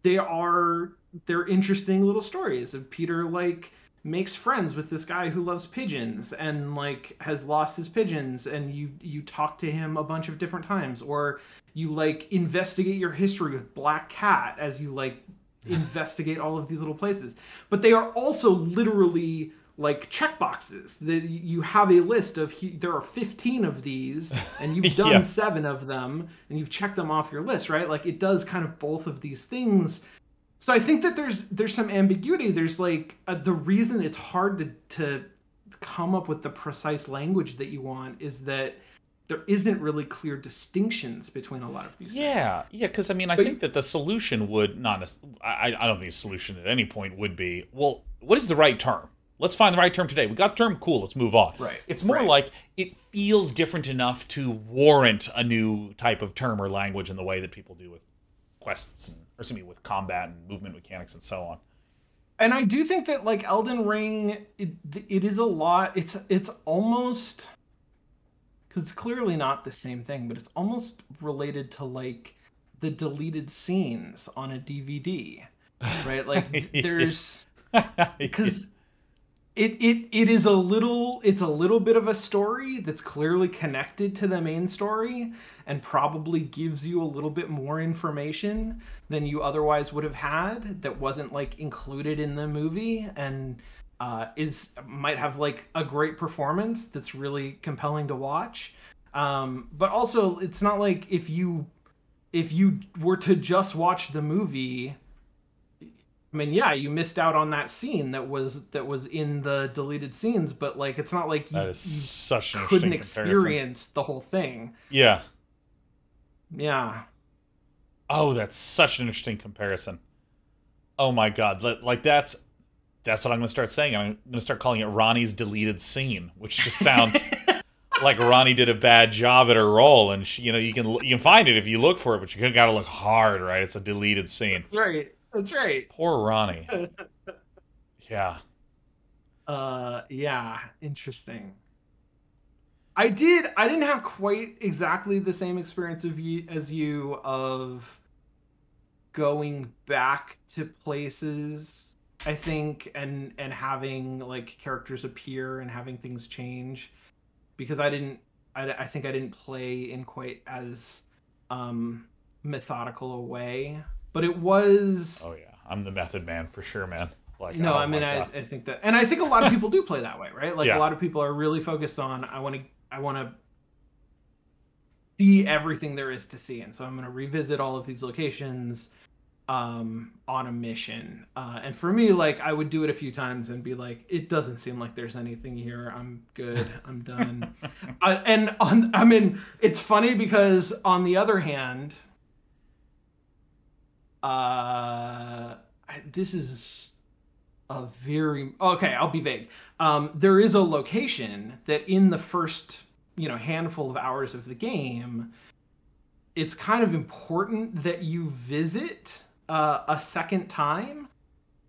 they're interesting little stories of Peter like makes friends with this guy who loves pigeons and like has lost his pigeons, and you talk to him a bunch of different times, or you like investigate your history with Black Cat as you like investigate all of these little places. But they are also literally like checkboxes that you have a list of, there are 15 of these and you've done 7 of them and you've checked them off your list, right? Like it does kind of both of these things. So I think that there's some ambiguity. There's like the reason it's hard to come up with the precise language that you want is that there isn't really clear distinctions between a lot of these things. Yeah, because I mean, I think that the solution would not. I don't think the solution at any point would be, well, what is the right term? Let's find the right term today. We got the term, cool, let's move on. Right. It's more like it feels different enough to warrant a new type of term or language in the way that people do with quests, with combat and movement mechanics and so on. And I do think that like Elden Ring, it is a lot. It's almost, because it's clearly not the same thing, but it's almost related to like the deleted scenes on a DVD, right? Like there's, because it's a little bit of a story that's clearly connected to the main story and probably gives you a little bit more information than you otherwise would have had that wasn't like included in the movie, and might have like a great performance that's really compelling to watch. But also it's not like if you were to just watch the movie, I mean, yeah, you missed out on that scene that was in the deleted scenes, but like it's not like That is you such an couldn't interesting comparison. experience the whole thing. Yeah. Yeah. Oh, that's such an interesting comparison. Oh my god, like that's what I'm gonna start saying. I'm gonna start calling it Ronnie's deleted scene, which just sounds like Ronnie did a bad job at her role, and she, you can find it if you look for it, but you gotta look hard, right? It's a deleted scene. That's right. That's right. Poor Ronnie. Yeah. Yeah, interesting. I didn't have quite exactly the same experience as you of going back to places, I think, and having like characters appear and having things change, because I think I didn't play in quite as methodical a way, but it was. Oh yeah, I'm the method man for sure, man. Like, no, oh I mean, my I God. think that, and I think a lot of people do play that way, right? Like Yeah. a lot of people are really focused on, I want to see everything there is to see, and so I'm going to revisit all of these locations on a mission. And for me, like, I would do it a few times and be like, it doesn't seem like there's anything here. I'm good. I'm done. I mean, it's funny because on the other hand, this is a very okay. I'll be vague. There is a location that in the first, handful of hours of the game, it's kind of important that you visit a second time.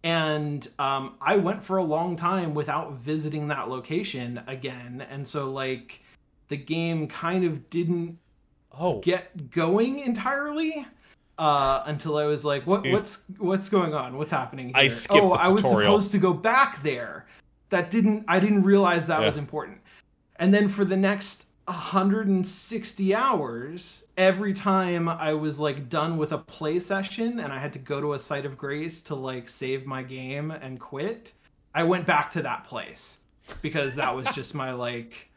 And I went for a long time without visiting that location again, and so like the game kind of didn't get going entirely. Until I was like, what's going on? What's happening here? I skipped the tutorial. I was supposed to go back there. I didn't realize that was important. And then for the next 160 hours, every time I was like done with a play session and I had to go to a site of grace to like save my game and quit, I went back to that place because that was just my like,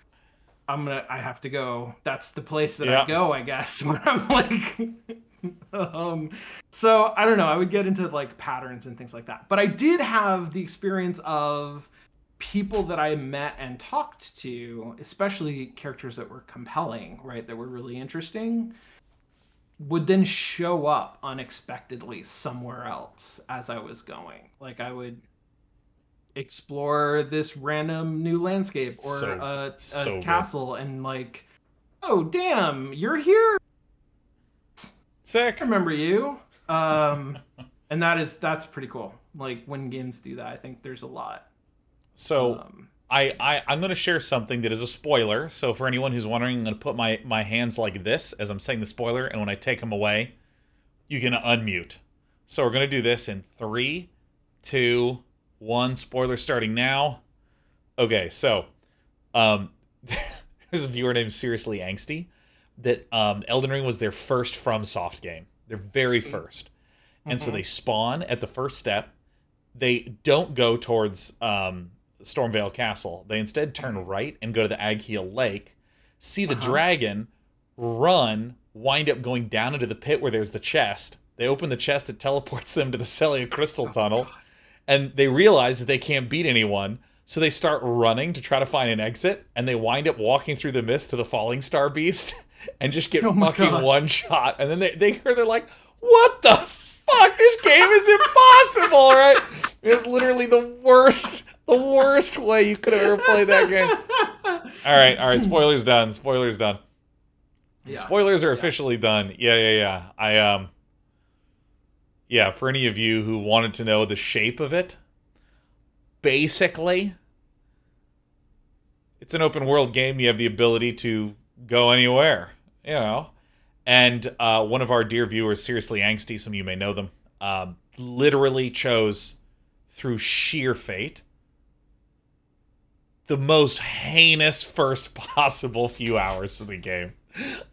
I have to go. That's the place that I go, I guess, when I'm like so I don't know, I would get into like patterns and things like that, but I did have the experience of people that I met and talked to, especially characters that were compelling, right, that were really interesting, would then show up unexpectedly somewhere else as I was going. Like I would explore this random new landscape or a castle and like, oh damn, you're here. Sick. I remember you. And that's pretty cool. Like when games do that, I think there's a lot. So I'm going to share something that is a spoiler. So for anyone who's wondering, I'm going to put my hands like this as I'm saying the spoiler, and when I take them away, you can unmute. So we're going to do this in 3, 2, 1. Spoiler starting now. Okay, so there's a viewer named Seriously Angsty that Elden Ring was their first FromSoft game. Their very first. And so they spawn at the first step. They don't go towards Stormvale Castle. They instead turn right and go to the Agheel Lake, see the dragon, run, wind up going down into the pit where there's the chest. They open the chest, it teleports them to the Celia Crystal Tunnel, and they realize that they can't beat anyone, so they start running to try to find an exit, and they wind up walking through the mist to the Falling Star Beast and just get fucking one shot. And then they're like, what the fuck? This game is impossible, right? It's literally the worst way you could have ever played that game. All right, spoilers done. Yeah. Spoilers are officially done. Yeah. Yeah, for any of you who wanted to know the shape of it, basically, it's an open world game. You have the ability to go anywhere, And one of our dear viewers, Seriously Angsty, some of you may know them, literally chose, through sheer fate, the most heinous first possible few hours of the game.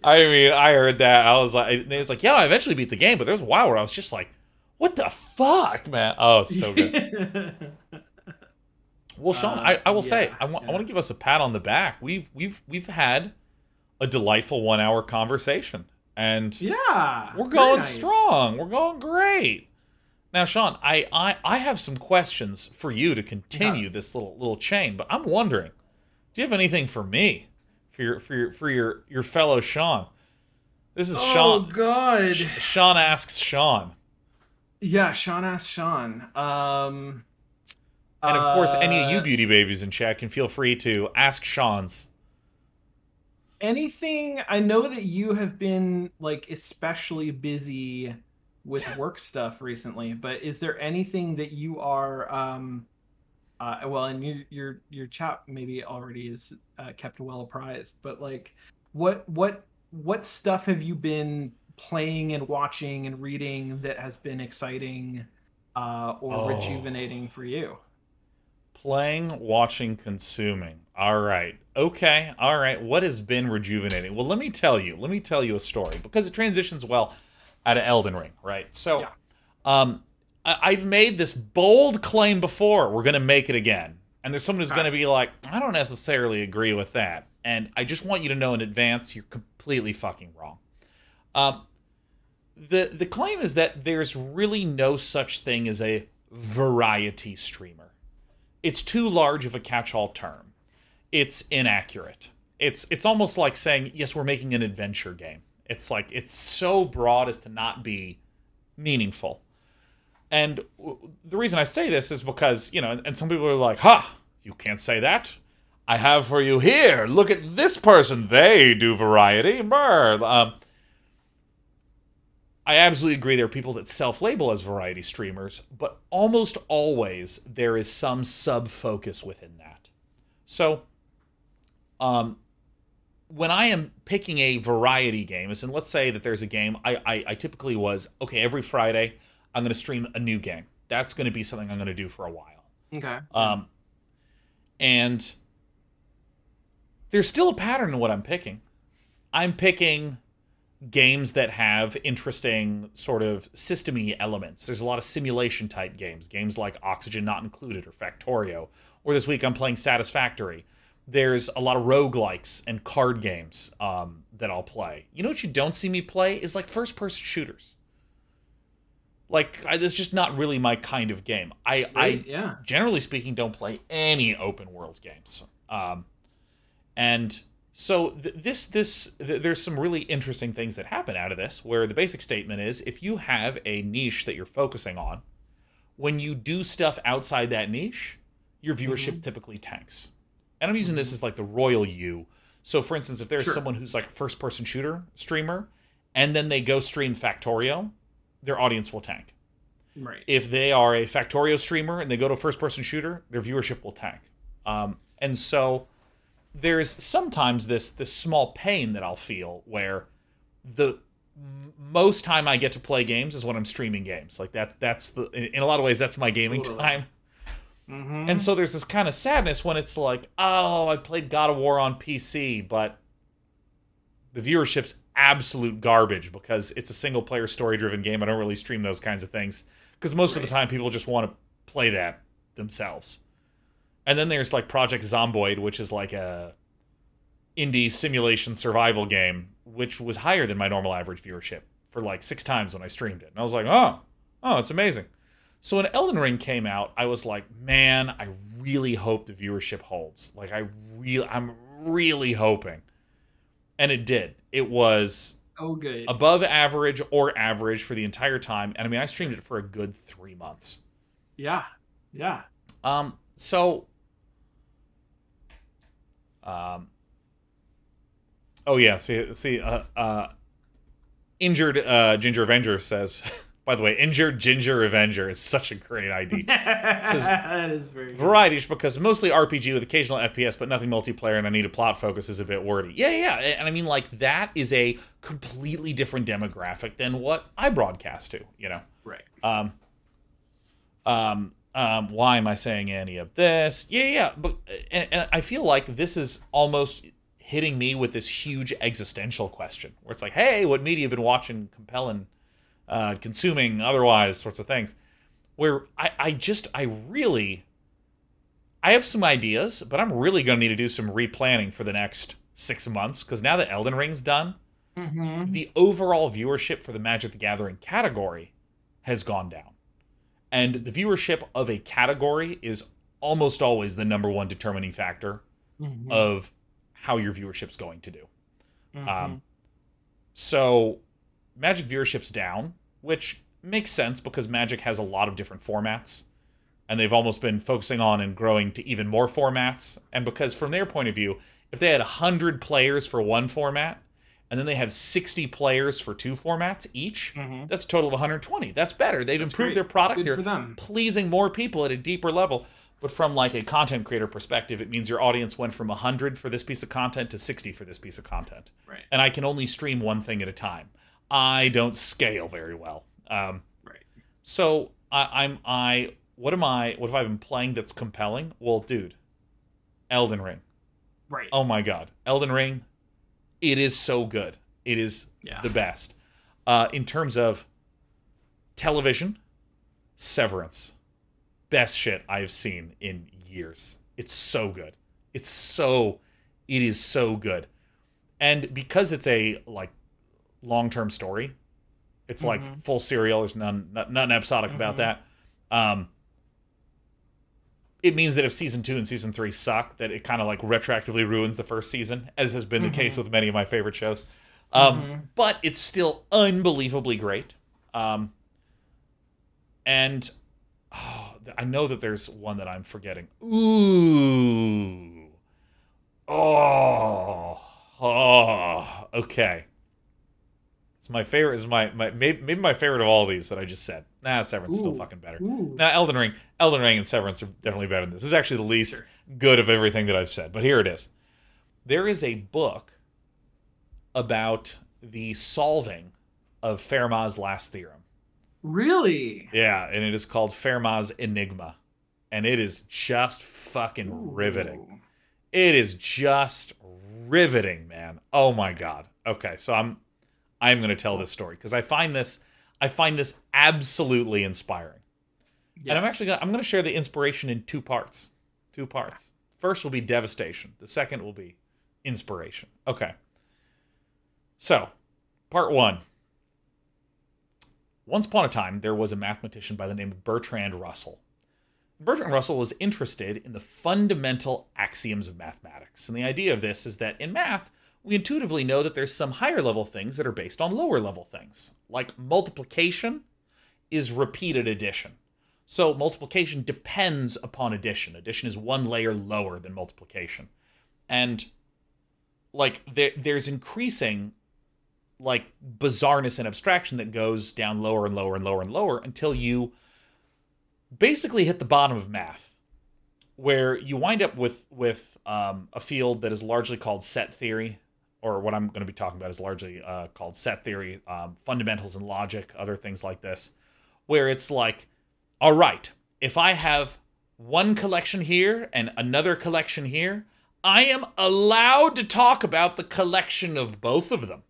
I mean, I heard that. I was like, it was like, yeah, I eventually beat the game, but there was a while where I was just like, what the fuck, man? Oh, it's so good. Well, Sean, I will say, I want to give us a pat on the back. We've had a delightful 1 hour conversation, and we're going strong. We're going great. Now, Sean, I have some questions for you to continue this little chain, but I'm wondering, do you have anything for me, for your fellow Sean? This is Sean. Oh God. Sean asks Sean. Yeah, Sean asks Sean. And of course, any of you beauty babies in chat can feel free to ask Sean's. Anything? I know that you have been like especially busy with work stuff recently, but is there anything that you are well, and your chat maybe already is kept well apprised, but like what stuff have you been playing and watching and reading that has been exciting or rejuvenating for you? Playing, watching, consuming. All right. Okay. All right. What has been rejuvenating? Well, let me tell you a story because it transitions well out of Elden Ring, right? So, I've made this bold claim before. We're going to make it again. And there's someone who's going to be like, I don't necessarily agree with that. And I just want you to know in advance, you're completely fucking wrong. The claim is that there's really no such thing as a variety streamer. It's too large of a catch-all term. It's inaccurate. It's almost like saying, yes, we're making an adventure game. It's like, it's so broad as to not be meaningful. And the reason I say this is because, you know, and some people are like, ha, you can't say that. I have for you here. Look at this person. They do variety. I absolutely agree there are people that self-label as variety streamers, but almost always there is some sub-focus within that. So, when I am picking a variety game, and let's say that there's a game, I typically was, okay, every Friday I'm going to stream a new game. That's going to be something I'm going to do for a while. Okay. And there's still a pattern in what I'm picking. I'm picking games that have interesting sort of system-y elements. There's a lot of simulation-type games like Oxygen Not Included or Factorio. Or this week I'm playing Satisfactory. There's a lot of roguelikes and card games that I'll play. You know what you don't see me play is like first-person shooters. Like, it's just not really my kind of game. I generally speaking, don't play any open-world games. And so there's some really interesting things that happen out of this, where the basic statement is, if you have a niche that you're focusing on, when you do stuff outside that niche, your viewership typically tanks. And I'm using this as like the royal you. So, for instance, if there's someone who's like a first-person shooter streamer, and then they go stream Factorio, their audience will tank. Right. If they are a Factorio streamer and they go to a first-person shooter, their viewership will tank. And so there's sometimes this small pain that I'll feel where the most time I get to play games is when I'm streaming games. Like that's in a lot of ways that's my gaming time. And so there's this kind of sadness when it's like, oh, I played God of War on PC, but the viewership's absolute garbage because it's a single-player story-driven game. I don't really stream those kinds of things because most of the time people just want to play that themselves. And then there's like Project Zomboid, which is like a indie simulation survival game, which was higher than my normal average viewership for like 6 times when I streamed it. And I was like, oh, it's amazing. So when Elden Ring came out, I was like, man, I really hope the viewership holds. Like I'm really hoping. And it did. It was good. Above average or average for the entire time. And I mean, I streamed it for a good 3 months. Yeah. So Injured Ginger Avenger says, by the way, Injured Ginger Avenger is such a great ID. Says, that is very good. Variety, because mostly RPG with occasional FPS, but nothing multiplayer, and I need a plot focus is a bit wordy. Yeah, and I mean, like, that is a completely different demographic than what I broadcast to, you know? Right. Why am I saying any of this? Yeah, but and I feel like this is almost hitting me with this huge existential question, where it's like, hey, what media have been watching, compelling, consuming, otherwise, sorts of things. Where I have some ideas, but I'm really going to need to do some replanning for the next 6 months, because now that Elden Ring's done, the overall viewership for the Magic the Gathering category has gone down. And the viewership of a category is almost always the number one determining factor of how your viewership's going to do. So Magic viewership's down, which makes sense because Magic has a lot of different formats, and they've almost been focusing on and growing to even more formats. And because from their point of view, if they had 100 players for one format, and then they have 60 players for two formats each, that's a total of 120. That's better. They've improved their product. Good They're for them. pleasing more people at a deeper level. But from like a content creator perspective, it means your audience went from 100 for this piece of content to 60 for this piece of content. Right. And I can only stream one thing at a time. I don't scale very well. So what have I been playing that's compelling? Well, dude, Elden Ring. Right. Oh my God. Elden Ring, it is so good. It is the best. In terms of television, Severance. Best shit I've seen in years. It's so good. It is so good. And because it's a like long-term story, it's like full serial. There's nothing episodic about that. It means that if season 2 and season 3 suck, that it kind of like retroactively ruins the first season, as has been the case with many of my favorite shows. But it's still unbelievably great. And I know that there's one that I'm forgetting. Ooh. Okay. It's my favorite. Is my maybe my favorite of all these that I just said. Nah, Severance is still fucking better. Now, Elden Ring and Severance are definitely better than this. This is actually the least good of everything that I've said, but here it is. There is a book about the solving of Fermat's last theorem. Really? Yeah, and it is called Fermat's Enigma, and it is just fucking riveting. It is just riveting, man. Oh my God. Okay, so I'm going to tell this story because I find this absolutely inspiring. Yes. And I'm going to share the inspiration in two parts. First will be devastation. The second will be inspiration. Okay. So, part 1. Once upon a time, there was a mathematician by the name of Bertrand Russell. Bertrand Russell was interested in the fundamental axioms of mathematics. And the idea of this is that in math, we intuitively know that there's some higher level things that are based on lower level things. Like multiplication is repeated addition. So multiplication depends upon addition. Addition is one layer lower than multiplication. And like there's increasing like bizarreness and abstraction that goes down lower and lower and lower and lower until you basically hit the bottom of math, where you wind up with a field that is largely called set theory, or what I'm going to be talking about is largely called set theory, fundamentals in logic, other things like this, where it's like, all right, if I have one collection here and another collection here, I am allowed to talk about the collection of both of them.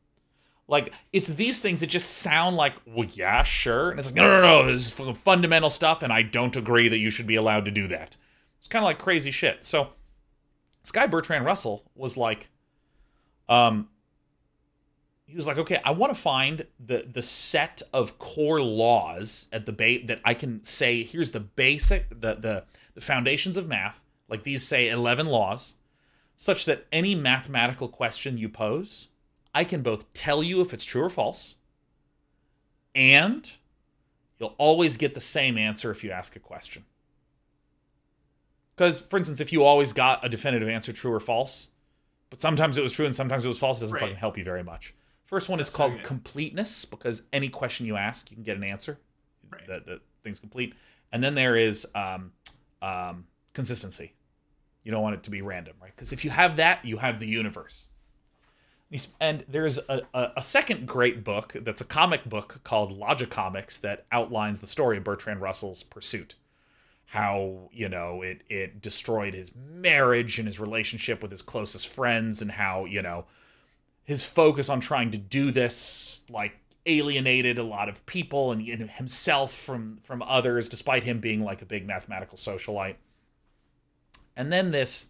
Like, it's these things that just sound like, well, yeah, sure. And it's like, no, this is fundamental stuff, and I don't agree that you should be allowed to do that. It's kind of like crazy shit. So, this guy, Bertrand Russell, was like, he was like, okay, I want to find the set of core laws at the base that I can say, here's the basic, the foundations of math, like these say 11 laws, such that any mathematical question you pose, I can both tell you if it's true or false, and you'll always get the same answer if you ask a question. Because, for instance, if you always got a definitive answer, true or false, but sometimes it was true and sometimes it was false, it doesn't fucking help you very much. First one is called completeness, because any question you ask, you can get an answer. Right. The thing's complete. And then there is consistency. You don't want it to be random, right? Because if you have that, you have the universe. And there's a second great book that's a comic book called Logicomics that outlines the story of Bertrand Russell's pursuit. How, you know, it destroyed his marriage and his relationship with his closest friends, and how, you know, his focus on trying to do this, like, alienated a lot of people and himself from others, despite him being, like, a big mathematical socialite. And then this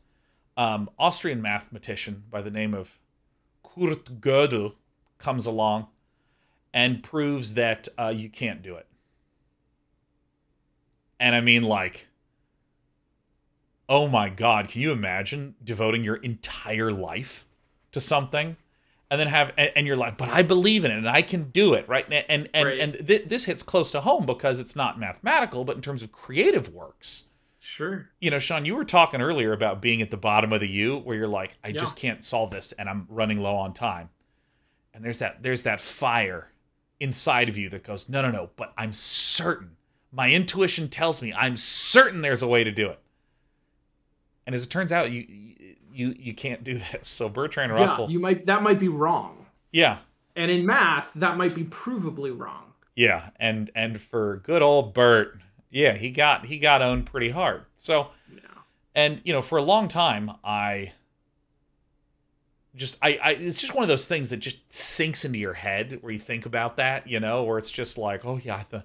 Austrian mathematician by the name of Kurt Gödel comes along and proves that you can't do it. And I mean, like, oh my God, can you imagine devoting your entire life to something and then and you're like, but I believe in it and I can do it, right? And this hits close to home because it's not mathematical, but in terms of creative works. Sure. You know, Sean, you were talking earlier about being at the bottom of the U where you're like, I just can't solve this and I'm running low on time. And there's that fire inside of you that goes, no, but I'm certain. My intuition tells me I'm certain there's a way to do it. And as it turns out, you can't do this. So Bertrand Russell, that might be wrong. Yeah. And in math, that might be provably wrong. Yeah, and for good old Bert, yeah, he got owned pretty hard. So, and you know, for a long time, it's just one of those things that just sinks into your head where you think about that, you know, where it's just like, oh yeah, am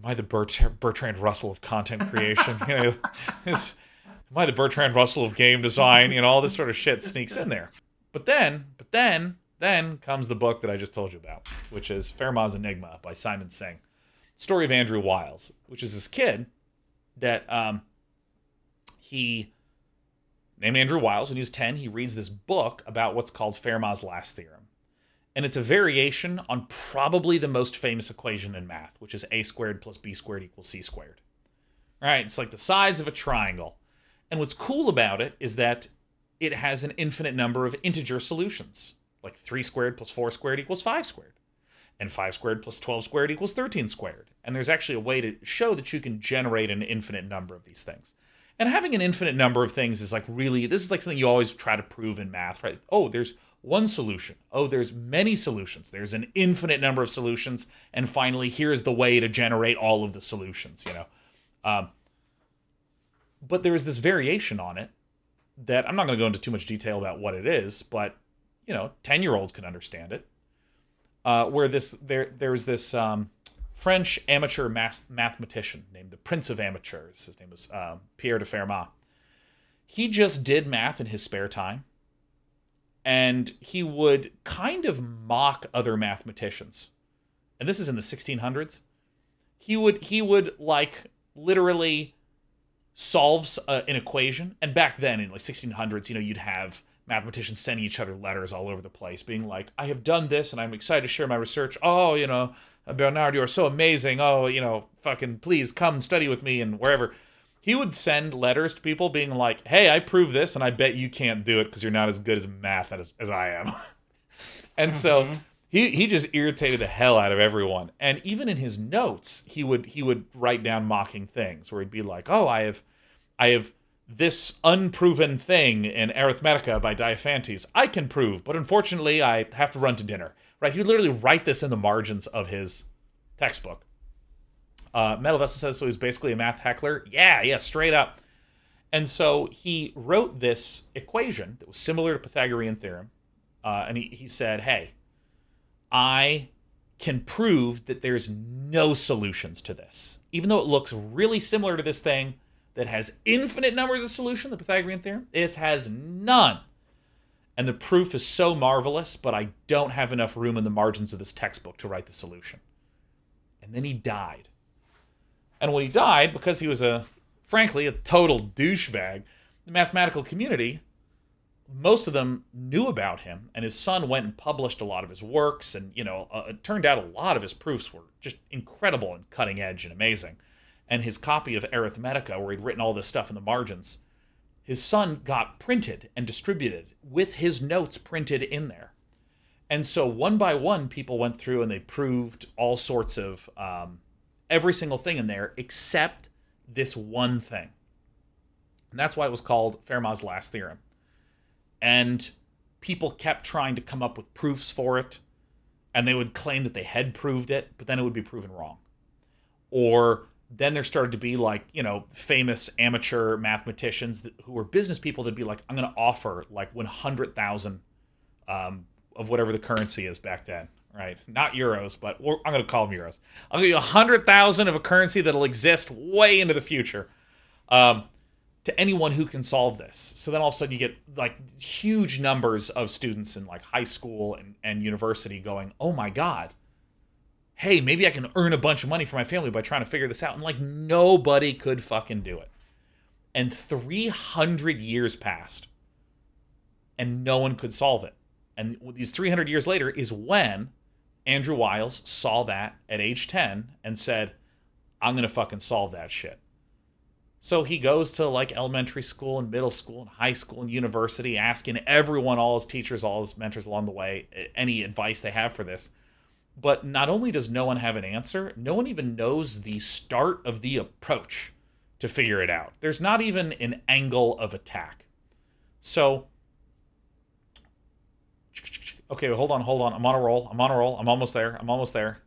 I the Bertrand Russell of content creation? You know, am I the Bertrand Russell of game design? You know, all this sort of shit sneaks in there. But then comes the book that I just told you about, which is Fermat's Enigma by Simon Singh. Story of Andrew Wiles, which is this kid that he named Andrew Wiles. When he was 10, he reads this book about what's called Fermat's last theorem. And it's a variation on probably the most famous equation in math, which is a squared plus b squared equals c squared. Right? It's like the sides of a triangle. And what's cool about it is that it has an infinite number of integer solutions, like 3 squared plus 4 squared equals 5 squared. And 5 squared plus 12 squared equals 13 squared. And there's actually a way to show that you can generate an infinite number of these things. And having an infinite number of things is like this is like something you always try to prove in math, right? Oh, there's one solution. Oh, there's many solutions. There's an infinite number of solutions. And finally, here's the way to generate all of the solutions, you know. But there is this variation on it that I'm not going to go into too much detail about what it is, but, you know, 10-year-olds can understand it. Where there's this French amateur mathematician named the Prince of Amateurs. His name was Pierre De Fermat. He just did math in his spare time, and he would kind of mock other mathematicians. And this is in the 1600s. He would like literally solves an equation, and back then in like 1600s, you know, you'd have mathematicians sending each other letters all over the place, being like, I have done this, and I'm excited to share my research. Oh, you know, Bernard, you are so amazing. Oh, you know, fucking please come study with me and wherever. He would send letters to people being like, hey, I proved this, and I bet you can't do it because you're not as good as math as I am. And so he just irritated the hell out of everyone. And even in his notes, he would write down mocking things where he'd be like, oh, I have this unproven thing in Arithmetica by Diophantes. I can prove, but unfortunately I have to run to dinner. Right? He would literally write this in the margins of his textbook. Metal Vessel says, so he's basically a math heckler. Yeah, straight up. And so he wrote this equation that was similar to Pythagorean theorem. And he said, hey, I can prove that there's no solutions to this. Even though it looks really similar to this thing that has infinite numbers of solutions, the Pythagorean theorem, it has none. And the proof is so marvelous, but I don't have enough room in the margins of this textbook to write the solution. And then he died. And when he died, because he was frankly, a total douchebag, the mathematical community, most of them knew about him, and his son went and published a lot of his works, and, you know, it turned out a lot of his proofs were just incredible and cutting edge and amazing. And his copy of Arithmetica, where he'd written all this stuff in the margins, his son got printed and distributed with his notes printed in there. And so one by one, people went through and they proved all sorts of every single thing in there except this one thing. And that's why it was called Fermat's last theorem. And people kept trying to come up with proofs for it, and they would claim that they had proved it, but then it would be proven wrong. Or then there started to be, like, you know, famous amateur mathematicians who were business people that'd be like, I'm going to offer like 100,000 of whatever the currency is back then, right? Not euros, but I'm going to call them euros. I'll give you 100,000 of a currency that'll exist way into the future to anyone who can solve this. So then all of a sudden you get like huge numbers of students in like high school and university going, oh my God, hey, maybe I can earn a bunch of money for my family by trying to figure this out. And like nobody could fucking do it. And 300 years passed and no one could solve it. And these 300 years later is when Andrew Wiles saw that at age 10 and said, I'm going to fucking solve that shit. So he goes to like elementary school and middle school and high school and university, asking everyone, all his teachers, all his mentors along the way, any advice they have for this. But not only does no one have an answer, no one even knows the start of the approach to figure it out. There's not even an angle of attack. So, okay, hold on. I'm on a roll. I'm almost there.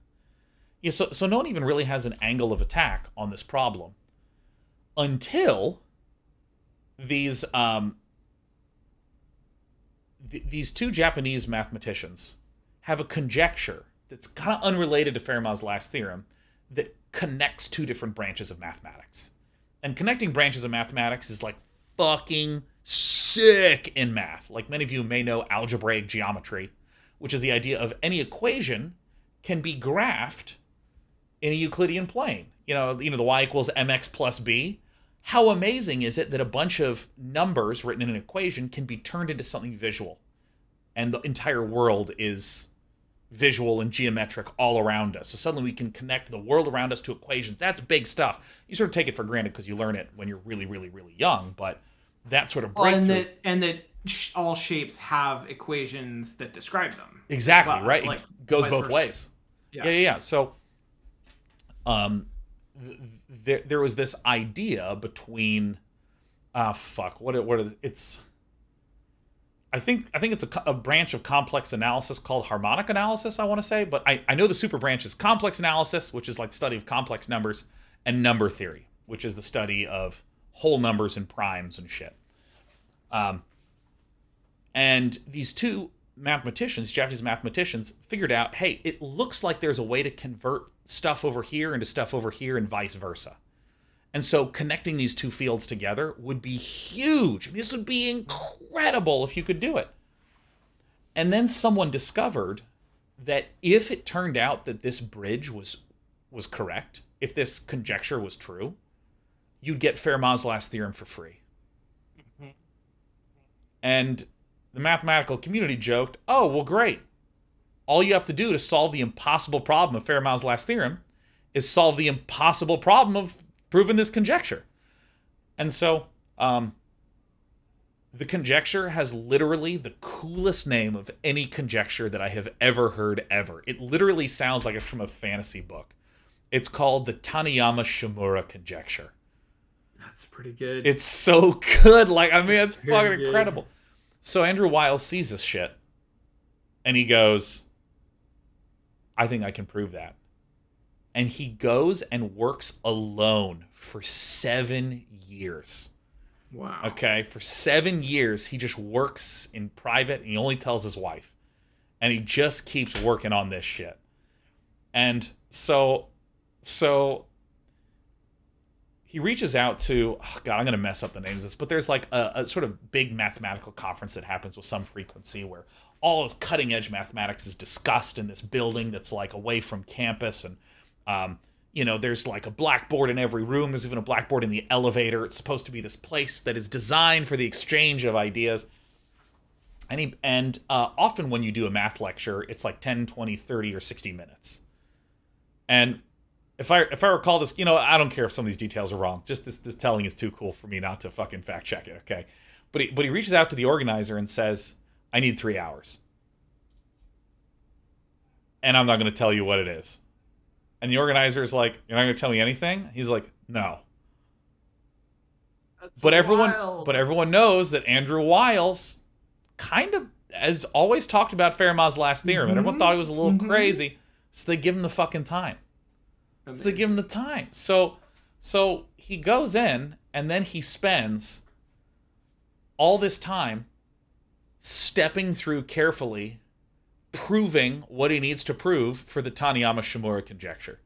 Yeah, so no one even really has an angle of attack on this problem until these these two Japanese mathematicians have a conjecture that's kind of unrelated to Fermat's last theorem that connects two different branches of mathematics. And connecting branches of mathematics is like fucking sick in math. Like many of you may know algebraic geometry, which is the idea of any equation can be graphed in a Euclidean plane. You know the y equals mx plus b. How amazing is it that a bunch of numbers written in an equation can be turned into something visual? And the entire world is visual and geometric all around us. So suddenly we can connect the world around us to equations. That's big stuff. You sort of take it for granted because you learn it when you're really, really, really young. But that sort of breakthrough. And that all shapes have equations that describe them. Exactly, well, right? Like, it goes both ways. Yeah. So there was this idea between it's I think it's a branch of complex analysis called harmonic analysis, I want to say, but I know the super branch is complex analysis, which is like the study of complex numbers, and number theory, which is the study of whole numbers and primes and shit. And these two mathematicians, Japanese mathematicians, figured out, hey, it looks like there's a way to convert stuff over here into stuff over here and vice versa. And so connecting these two fields together would be huge. I mean, this would be incredible if you could do it. And then someone discovered that if it turned out that this bridge was correct, if this conjecture was true, you'd get Fermat's last theorem for free. Mm-hmm. And the mathematical community joked, oh, well, great. All you have to do to solve the impossible problem of Fermat's last theorem is solve the impossible problem of proving this conjecture. And so the conjecture has literally the coolest name of any conjecture that I have ever heard ever. It literally sounds like it's from a fantasy book. It's called the Taniyama-Shimura conjecture. That's pretty good. It's so good. Like, I mean, it's fucking incredible. So Andrew Wiles sees this shit and he goes, I think I can prove that. And he goes and works alone for 7 years. Wow. Okay, for 7 years, he just works in private, and he only tells his wife. And he just keeps working on this shit. And so he reaches out to, oh God, I'm going to mess up the names of this, but there's like a sort of big mathematical conference that happens with some frequency where all this cutting-edge mathematics is discussed in this building that's like away from campus, and there's like a blackboard in every room. There's even a blackboard in the elevator. It's supposed to be this place that is designed for the exchange of ideas. And often when you do a math lecture, it's like 10, 20, 30, or 60 minutes. And if I recall this, I don't care if some of these details are wrong. Just this telling is too cool for me not to fucking fact check it, okay? But he reaches out to the organizer and says, I need 3 hours. And I'm not going to tell you what it is. And the organizer is like, you're not going to tell me anything? He's like, no. But everyone knows that Andrew Wiles kind of has always talked about Fermat's last theorem, and everyone thought he was a little crazy, so they give him the fucking time. So they give him the time. So he goes in, and then he spends all this time stepping through carefully, proving what he needs to prove for the Taniyama-Shimura conjecture.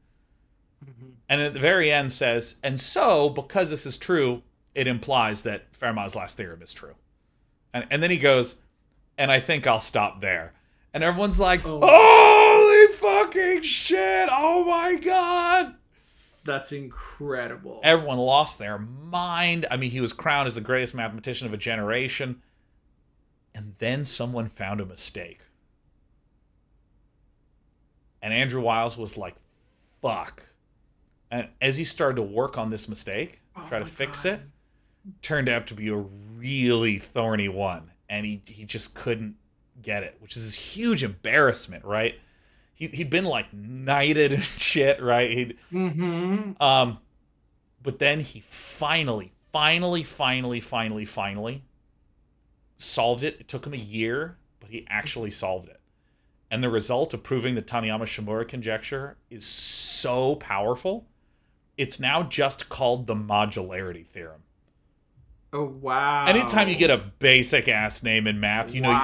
And at the very end says, and so, because this is true, it implies that Fermat's last theorem is true. And then he goes, and I think I'll stop there. And everyone's like, holy fucking shit. Oh my God. That's incredible. Everyone lost their mind. I mean, he was crowned as the greatest mathematician of a generation. And then someone found a mistake. And Andrew Wiles was like, fuck. And as he started to work on this mistake, try to fix it, turned out to be a really thorny one. And he just couldn't get it, which is this huge embarrassment, right? He'd been like knighted and shit, right? But then he finally solved it. It took him a year, but he actually solved it. And the result of proving the Taniyama-Shimura conjecture is so powerful. It's now just called the modularity theorem. Oh, wow. Anytime you get a basic ass name in math, you know,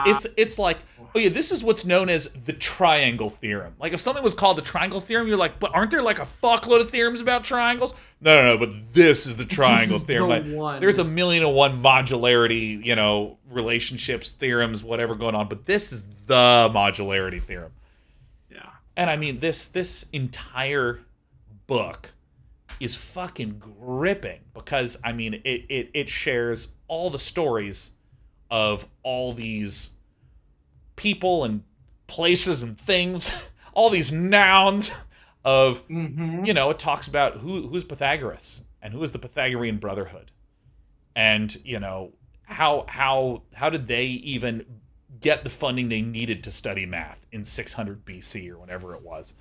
it's like, oh yeah, this is what's known as the triangle theorem. Like if something was called the triangle theorem, you're like, but aren't there like a fuckload of theorems about triangles? No, but this is the triangle theorem. Like, there's 1,000,001 modularity, you know, relationships, theorems, whatever going on, but this is the modularity theorem. Yeah. And I mean, this entire book is fucking gripping because, I mean, it shares all the stories of all these people and places and things, all these nouns of, you know, it talks about who's Pythagoras and who is the Pythagorean Brotherhood. And, you know, how did they even get the funding they needed to study math in 600 BC or whenever it was.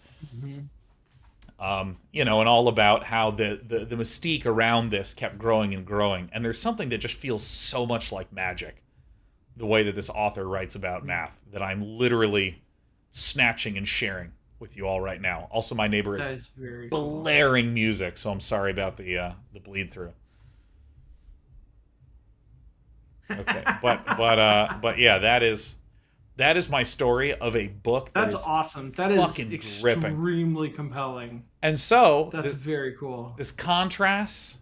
You know, and all about how the mystique around this kept growing and growing. And there's something that just feels so much like magic, the way that this author writes about math, that I'm literally snatching and sharing with you all right now. Also, my neighbor is blaring music, so I'm sorry about the bleed through. Okay, but yeah, that is my story of a book that is awesome. That is extremely compelling. And so that's very cool. This contrasts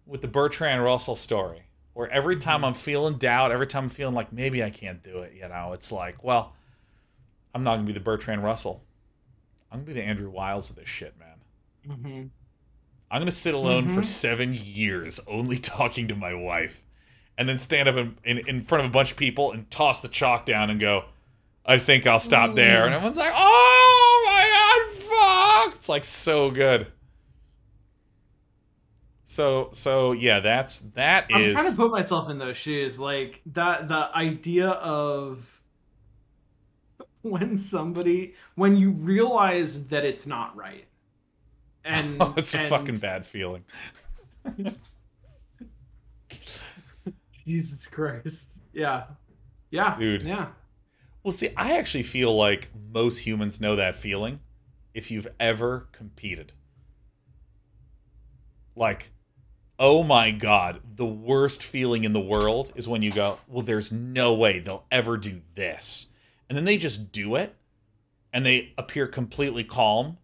with the Bertrand Russell story, where every time I'm feeling doubt, every time I'm feeling like maybe I can't do it, you know, it's like, well, I'm not gonna be the Bertrand Russell. I'm gonna be the Andrew Wiles of this shit, man. I'm gonna sit alone for 7 years, only talking to my wife. And then stand up in front of a bunch of people and toss the chalk down and go, I think I'll stop there. And everyone's like, oh my God, fuck. It's like so good. So yeah, that is. I'm trying to put myself in those shoes. Like the idea of when you realize that it's not right. And it's a fucking bad feeling. Jesus Christ. Yeah. Dude. Yeah. Well, see, I actually feel like most humans know that feeling if you've ever competed. Like, oh my God, the worst feeling in the world is when you go, well, there's no way they'll ever do this. And then they just do it, and they appear completely calm,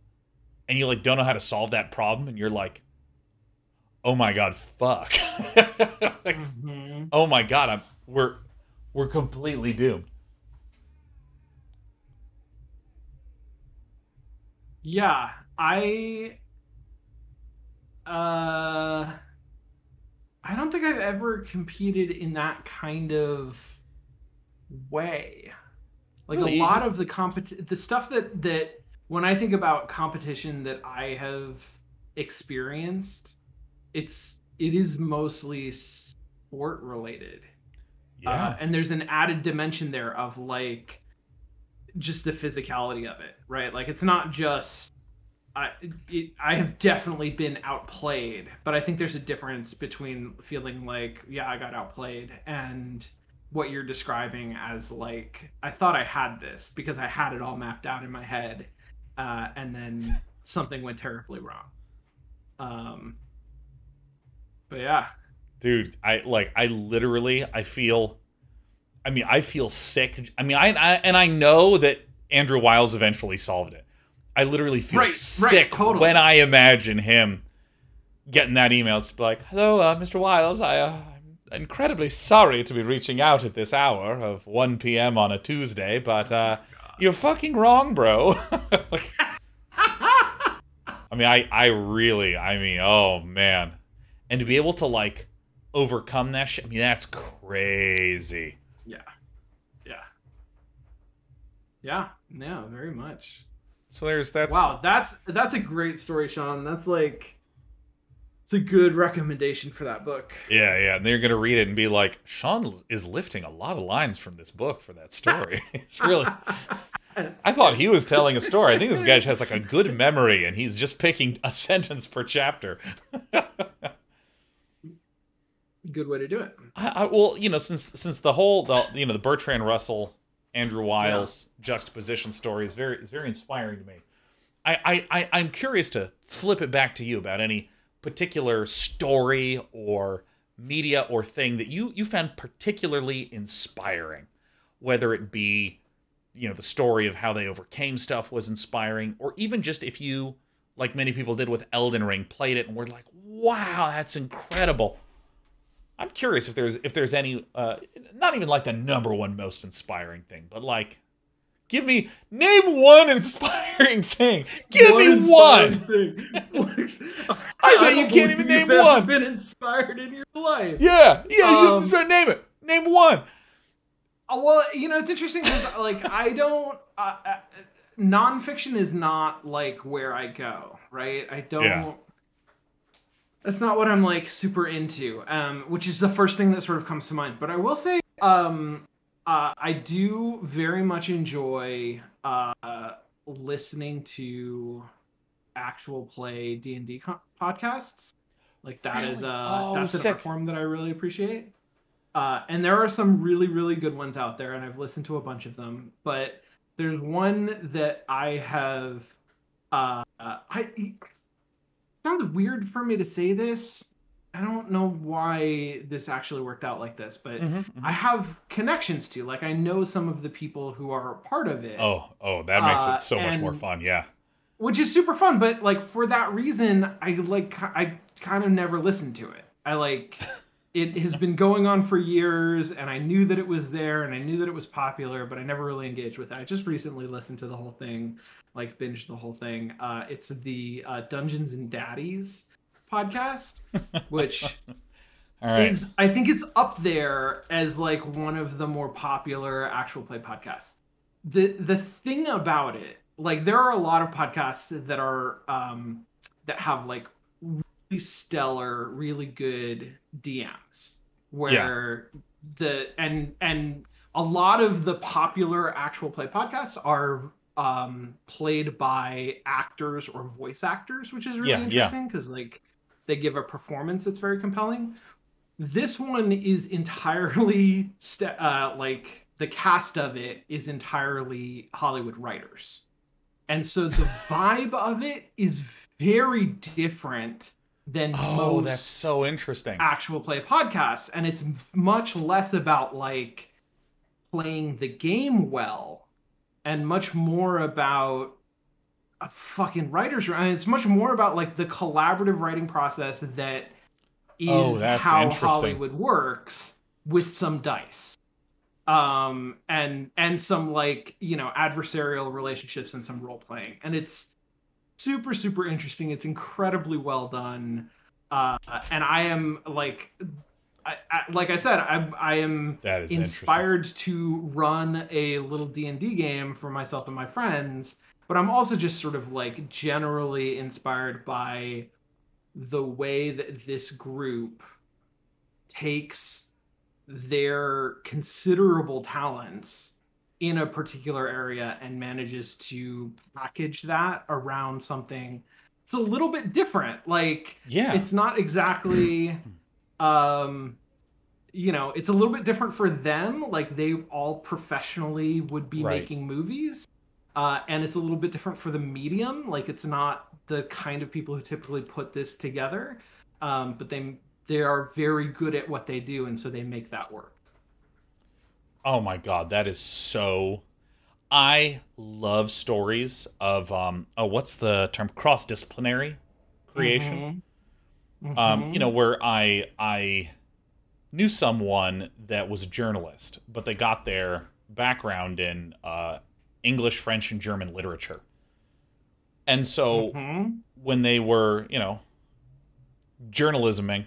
and you like don't know how to solve that problem, and you're like, oh my God, fuck. Like, oh my God, we're completely doomed. Yeah, I don't think I've ever competed in that kind of way. Like really? A lot of the stuff that when I think about competition that I have experienced, it is mostly sport related. Yeah. And there's an added dimension there of like just the physicality of it, right? Like it's not just I have definitely been outplayed, but I think there's a difference between feeling like, yeah, I got outplayed, and what you're describing as like, I thought I had this because I had it all mapped out in my head, and then something went terribly wrong. But yeah, dude, I feel sick. I mean, I know that Andrew Wiles eventually solved it. I literally feel sick totally. When I imagine him getting that email. It's like, hello, Mr. Wiles, I'm incredibly sorry to be reaching out at this hour of 1 p.m. on a Tuesday, but You're fucking wrong, bro. I mean, oh man. And to be able to like overcome that shit, I mean, that's crazy. Yeah. Yeah. Yeah. No, very much. So that's wow, that's a great story, Sean. That's like, it's a good recommendation for that book. Yeah. And they're gonna read it and be like, Sean is lifting a lot of lines from this book for that story. It's really. I thought he was telling a story. I think this guy has like a good memory, and he's just picking a sentence per chapter. Good way to do it. Well, you know, since the Bertrand Russell, Andrew Wiles juxtaposition story is very inspiring to me. I'm curious to flip it back to you about any particular story or media or thing that you found particularly inspiring, whether it be, you know, the story of how they overcame stuff was inspiring, or even just if you, like many people did with Elden Ring, played it and were like, wow, that's incredible. I'm curious if there's any, not even like the number one most inspiring thing, but like, name one inspiring thing. Give me one. I bet you can't even name one. Been inspired in your life. Yeah, you name it. Name one. Well, you know, it's interesting because like I don't. Nonfiction is not like where I go, right? I don't. Yeah. That's not what I'm like super into, which is the first thing that sort of comes to mind. But I will say, I do very much enjoy listening to actual play D&D podcasts. Like that is that's an art form that I really appreciate. And there are some really, really good ones out there, and I've listened to a bunch of them. But there's one that I have. It sounds weird for me to say this. I don't know why this actually worked out like this, but I have connections to. Like, I know some of the people who are part of it. Oh, that makes it so much more fun. Yeah. Which is super fun, but like for that reason, I kind of never listened to it. It has been going on for years, and I knew that it was there, and I knew that it was popular, but I never really engaged with it. I just recently listened to the whole thing, like binged the whole thing. It's the Dungeons and Daddies podcast, which is, I think it's up there as like one of the more popular actual play podcasts. The thing about it, like there are a lot of podcasts that are that have like really stellar, really good DMs where and a lot of the popular actual play podcasts are played by actors or voice actors, which is really interesting because like they give a performance that's very compelling. This one is entirely like the cast of it is entirely Hollywood writers, and so the vibe of it is very different than most that's so interesting actual play podcasts, and it's much less about like playing the game well and much more about a fucking writer's room. I mean, it's much more about like the collaborative writing process that is how Hollywood works with some dice. And some like, you know, adversarial relationships and some role playing. And it's super, super interesting. It's incredibly well done. And I am like, like I said, I am inspired to run a little D&D game for myself and my friends, but I'm also just sort of like generally inspired by the way that this group takes their considerable talents in a particular area and manages to package that around something. It's a little bit different. Like, it's not exactly, you know, it's a little bit different for them. Like, they all professionally would be making movies. And it's a little bit different for the medium. Like, it's not the kind of people who typically put this together. But they are very good at what they do, and so they make that work. Oh my God, that is so... I love stories of, what's the term? Cross-disciplinary creation. You know, where I knew someone that was a journalist, but they got their background in English, French, and German literature. And so when they were, journalisming,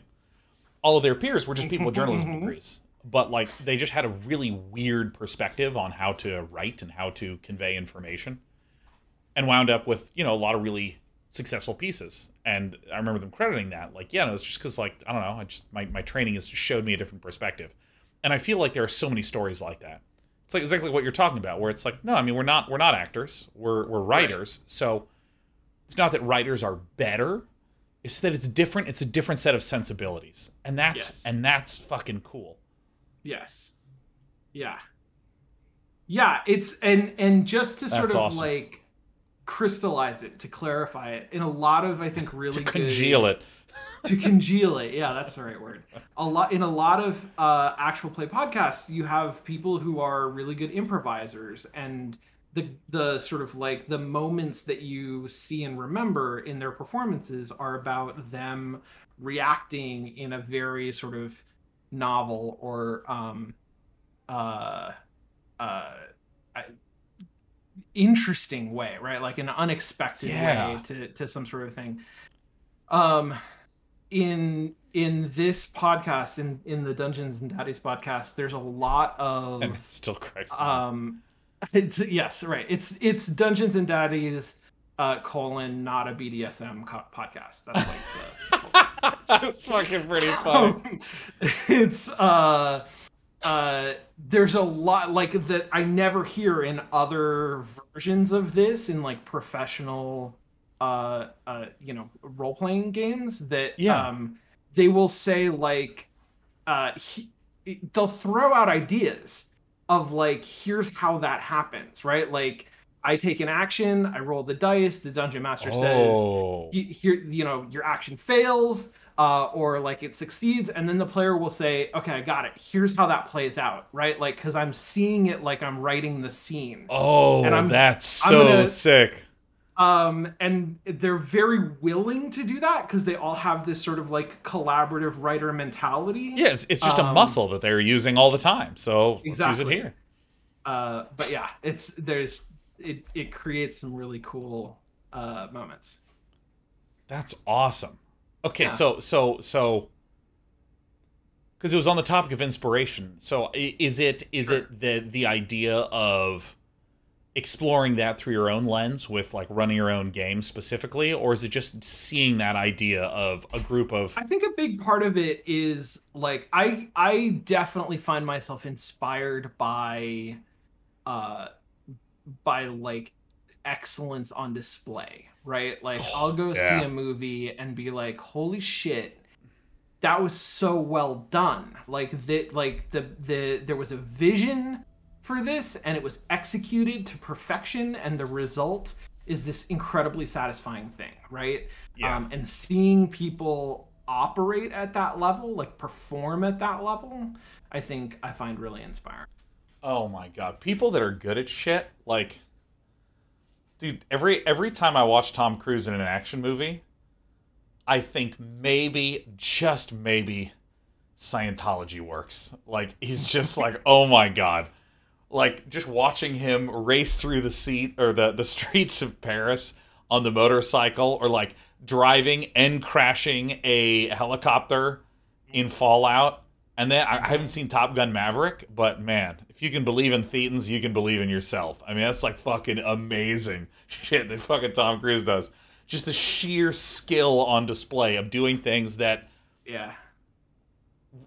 all of their peers were just people with journalism degrees. But, like, they just had a really weird perspective on how to write and how to convey information. And wound up with, a lot of really successful pieces. And I remember them crediting that. Like, it's just because, like, I don't know, my training has just showed me a different perspective. And I feel like there are so many stories like that. It's like exactly what you're talking about, where it's like, no, I mean, we're not actors. We're writers. Right. So it's not that writers are better. It's that it's different. It's a different set of sensibilities. And that's fucking cool. Yes. Yeah. Yeah, it's and just to sort of awesome. Like crystallize it, to clarify it, in a lot of, I think, really to congeal it. To congeal it, yeah, that's the right word. In a lot of actual play podcasts, you have people who are really good improvisers, and the sort of like the moments that you see and remember in their performances are about them reacting in a very sort of novel or interesting way, right? Like an unexpected way to some sort of thing. In this podcast, in the Dungeons and Daddies podcast, there's a lot of, and it still cracks yes, right. It's Dungeons and Daddies not a BDSM podcast. That's like that's fucking pretty funny. It's there's a lot like that I never hear in other versions of this, in like professional role-playing games, that they will say like they'll throw out ideas of like, here's how that happens, right? Like, I take an action, I roll the dice, the dungeon master says here, your action fails, or like it succeeds, and then the player will say, okay, I got it, here's how that plays out, right? Like, because I'm seeing it like I'm writing the scene. And that's so sick. And they're very willing to do that because they all have this sort of like collaborative writer mentality. Yeah, it's just a muscle that they're using all the time. So exactly. Let's use it here. But yeah, it creates some really cool moments. That's awesome. Okay, so because it was on the topic of inspiration. So is it the idea of exploring that through your own lens with like running your own game specifically, or is it just seeing that idea of a group of... I think a big part of it is like I definitely find myself inspired by like excellence on display, right? Like I'll go see a movie and be like, holy shit, that was so well done. Like there was a vision for this, and it was executed to perfection, and the result is this incredibly satisfying thing, right? And seeing people operate at that level, like perform at that level, I find really inspiring. Oh my god, people that are good at shit, like, dude, every time I watch Tom Cruise in an action movie, I think just maybe Scientology works. Like, he's just like, oh my god. Like, just watching him race through the streets of Paris on the motorcycle, or like driving and crashing a helicopter in Fallout. And then I haven't seen Top Gun Maverick, but man, if you can believe in Thetans, you can believe in yourself. I mean, that's like fucking amazing shit that fucking Tom Cruise does. Just the sheer skill on display of doing things that,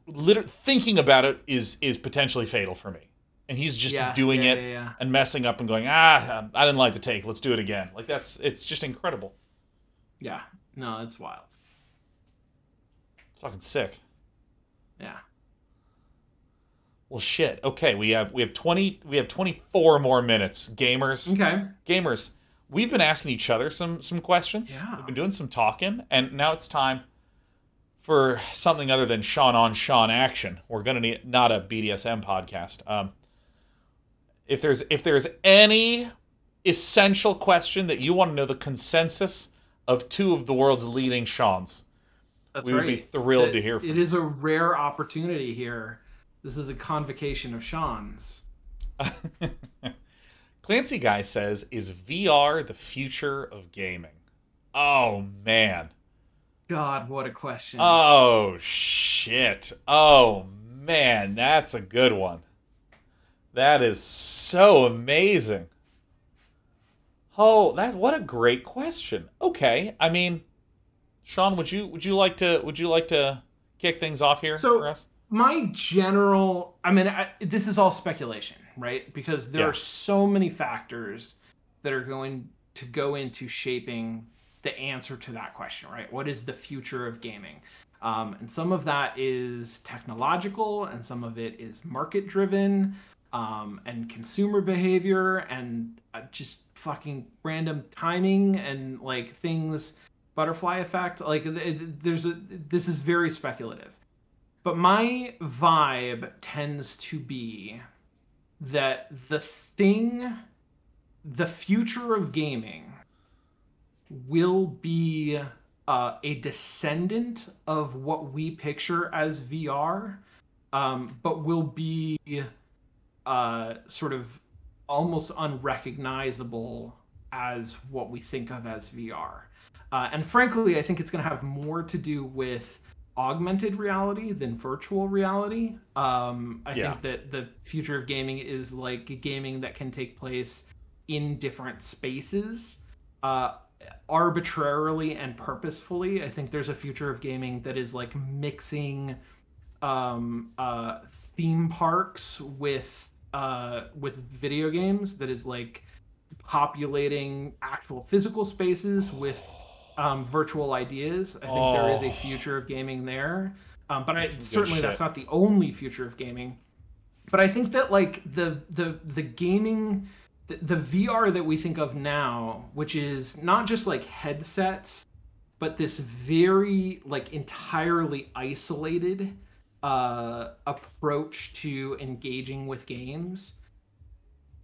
thinking about it is potentially fatal for me. And he's just doing it and messing up and going, I didn't like the take, let's do it again. Like, it's just incredible. Yeah, no, it's wild. It's fucking sick. Yeah. Well, shit. Okay, we have 24 more minutes, gamers. Okay. Gamers, we've been asking each other some questions. Yeah. We've been doing some talking, and now it's time for something other than Sean on Sean action. We're gonna need not a BDSM podcast. If there's any essential question that you want to know the consensus of two of the world's leading Seans, we would be thrilled to hear from you. It is a rare opportunity here. This is a convocation of Seans. Clancy Guy says, is VR the future of gaming? Oh, man. God, what a question. Oh, shit. Oh, man, that's a good one. That is so amazing. Oh, what a great question. Okay, I mean, Sean, would you like to kick things off here for us? My general, I mean, this is all speculation, right? Because there are so many factors that are going to go into shaping the answer to that question, right? What is the future of gaming? And some of that is technological, and some of it is market driven, and consumer behavior, and just fucking random timing and like things, butterfly effect. Like this is very speculative. But my vibe tends to be that the future of gaming will be a descendant of what we picture as VR, but will be sort of almost unrecognizable as what we think of as VR. And frankly, I think it's going to have more to do with augmented reality than virtual reality. I think that the future of gaming is like gaming that can take place in different spaces, arbitrarily and purposefully. I think there's a future of gaming that is like mixing theme parks with video games, that is like populating actual physical spaces with virtual ideas. I think there is a future of gaming there, but that's not the only future of gaming. But I think that like the gaming, the VR that we think of now, which is not just like headsets, but this very like entirely isolated approach to engaging with games,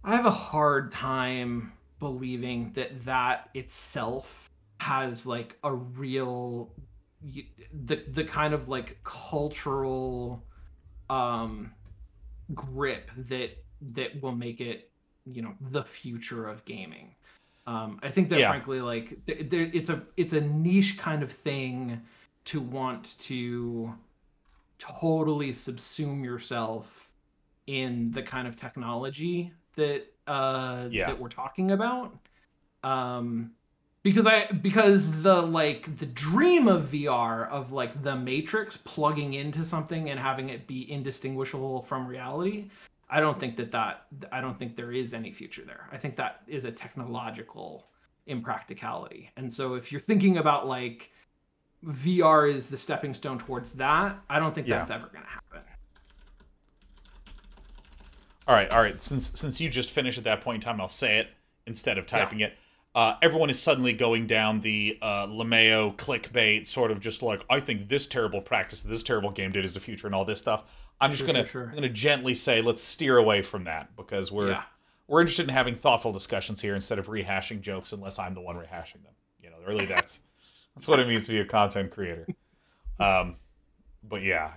I have a hard time believing that itself has like a real the kind of like cultural grip that will make it, you know, the future of gaming. I think that frankly, like it's a niche kind of thing to want to totally subsume yourself in the kind of technology that that we're talking about. Because the dream of VR, of like the Matrix plugging into something and having it be indistinguishable from reality, I don't think there is any future there. I think that is a technological impracticality. And so if you're thinking about like VR is the stepping stone towards that, I don't think that's ever going to happen. All right. Since you just finished at that point in time, I'll say it instead of typing it. Everyone is suddenly going down the LeMayo clickbait, sort of just like, I think this terrible practice, this terrible game did is the future and all this stuff. I'm just gonna gently say, let's steer away from that, because we're interested in having thoughtful discussions here instead of rehashing jokes, unless I'm the one rehashing them. You know, really, that's what it means to be a content creator. But yeah.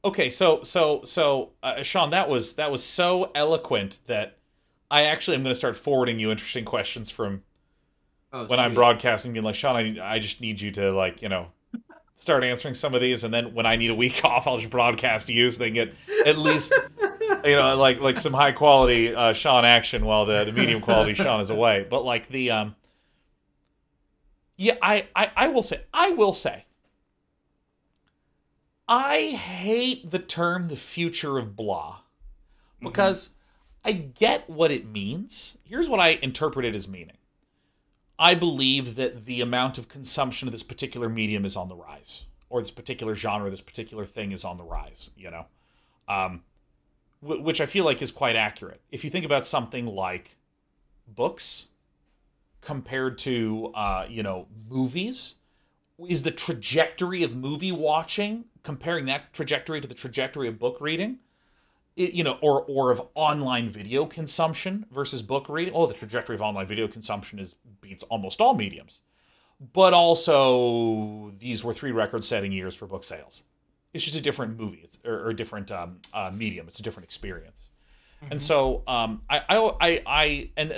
Okay, so Sean, that was so eloquent that I actually am going to start forwarding you interesting questions from when I'm broadcasting, being like, Sean, I just need you to, like, you know, start answering some of these, and then when I need a week off, I'll just broadcast to you so they can get at least, you know, like some high quality Sean action while the medium quality Sean is away. But like the I will say I hate the term the future of blah, because I get what it means. Here's what I interpret it as meaning. I believe that the amount of consumption of this particular medium is on the rise, or this particular genre, this particular thing is on the rise, you know, which I feel like is quite accurate. If you think about something like books compared to, you know, movies, is the trajectory of movie watching, comparing that trajectory to the trajectory of book reading, you know, or of online video consumption versus book reading. Oh, the trajectory of online video consumption beats almost all mediums. But also, these were 3 record-setting years for book sales. It's just a different movie, or a different medium. It's a different experience. And so and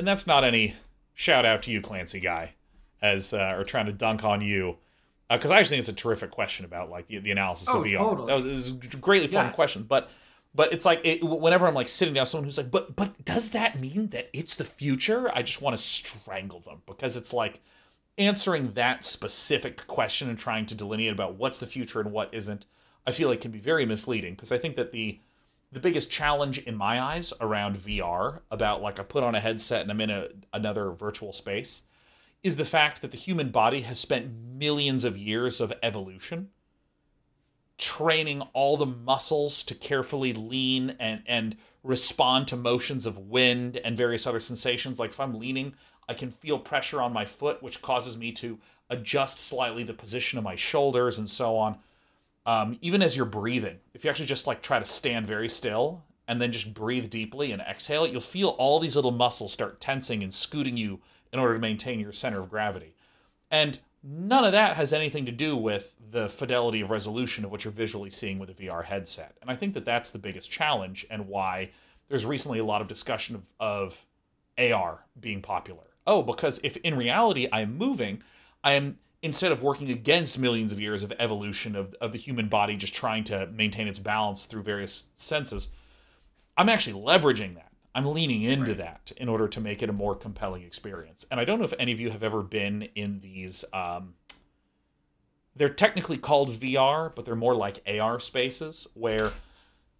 that's not any shout out to you, Clancy guy, as or trying to dunk on you, because I actually think it's a terrific question about like the analysis of VR. Totally. That was a greatly formed question, but it's like whenever I'm like sitting down, someone who's like, but does that mean that it's the future? I just want to strangle them, because it's like answering that specific question and trying to delineate about what's the future and what isn't, I feel like can be very misleading, because I think that the biggest challenge in my eyes around VR, about like I put on a headset and I'm in another virtual space, is the fact that the human body has spent millions of years of evolution training all the muscles to carefully lean and respond to motions of wind and various other sensations. Like if I'm leaning, I can feel pressure on my foot, which causes me to adjust slightly the position of my shoulders and so on. Even as you're breathing, if you actually just like try to stand very still and then just breathe deeply and exhale it, you'll feel all these little muscles start tensing and scooting you in order to maintain your center of gravity. And none of that has anything to do with the fidelity of resolution of what you're visually seeing with a VR headset. And I think that that's the biggest challenge, and why there's recently a lot of discussion of AR being popular. Oh, because if in reality I'm moving, I am, instead of working against millions of years of evolution of the human body just trying to maintain its balance through various senses, I'm actually leveraging that. I'm leaning into that in order to make it a more compelling experience. And I don't know if any of you have ever been in these, they're technically called VR, but they're more like AR spaces, where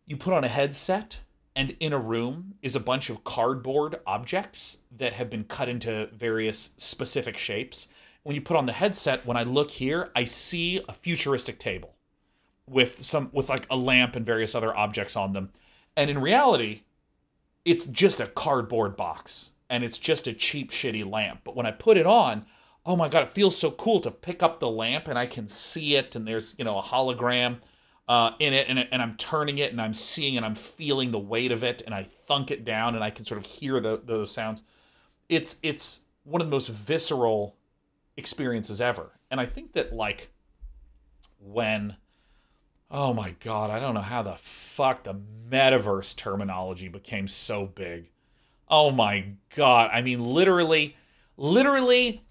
you put on a headset and in a room is a bunch of cardboard objects that have been cut into various specific shapes. When you put on the headset, when I look here, I see a futuristic table with like a lamp and various other objects on them. And in reality, it's just a cardboard box, and it's just a cheap, shitty lamp. But when I put it on, oh my God, it feels so cool to pick up the lamp and I can see it, and there's, a hologram in it, and I'm turning it and I'm seeing and I'm feeling the weight of it, and I thunk it down and I can sort of hear those sounds. It's one of the most visceral experiences ever. And I think that like when, oh my God, I don't know how the fuck the metaverse terminology became so big. Oh my God. I mean, literally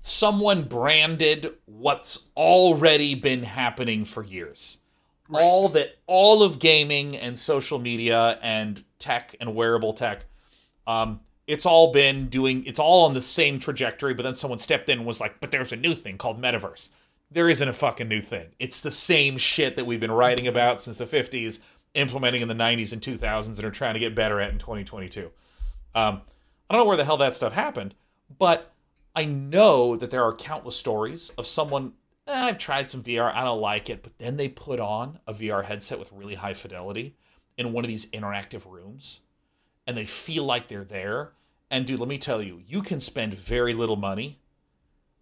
someone branded what's already been happening for years. Right. All of gaming and social media and tech and wearable tech, it's all on the same trajectory, but then someone stepped in and was like, but there's a new thing called metaverse. There isn't a fucking new thing. It's the same shit that we've been writing about since the 50s, implementing in the 90s and 2000s, and are trying to get better at in 2022. I don't know where the hell that stuff happened, but I know that there are countless stories of someone, I've tried some VR, I don't like it, but then they put on a VR headset with really high fidelity in one of these interactive rooms, and they feel like they're there. And dude, let me tell you, you can spend very little money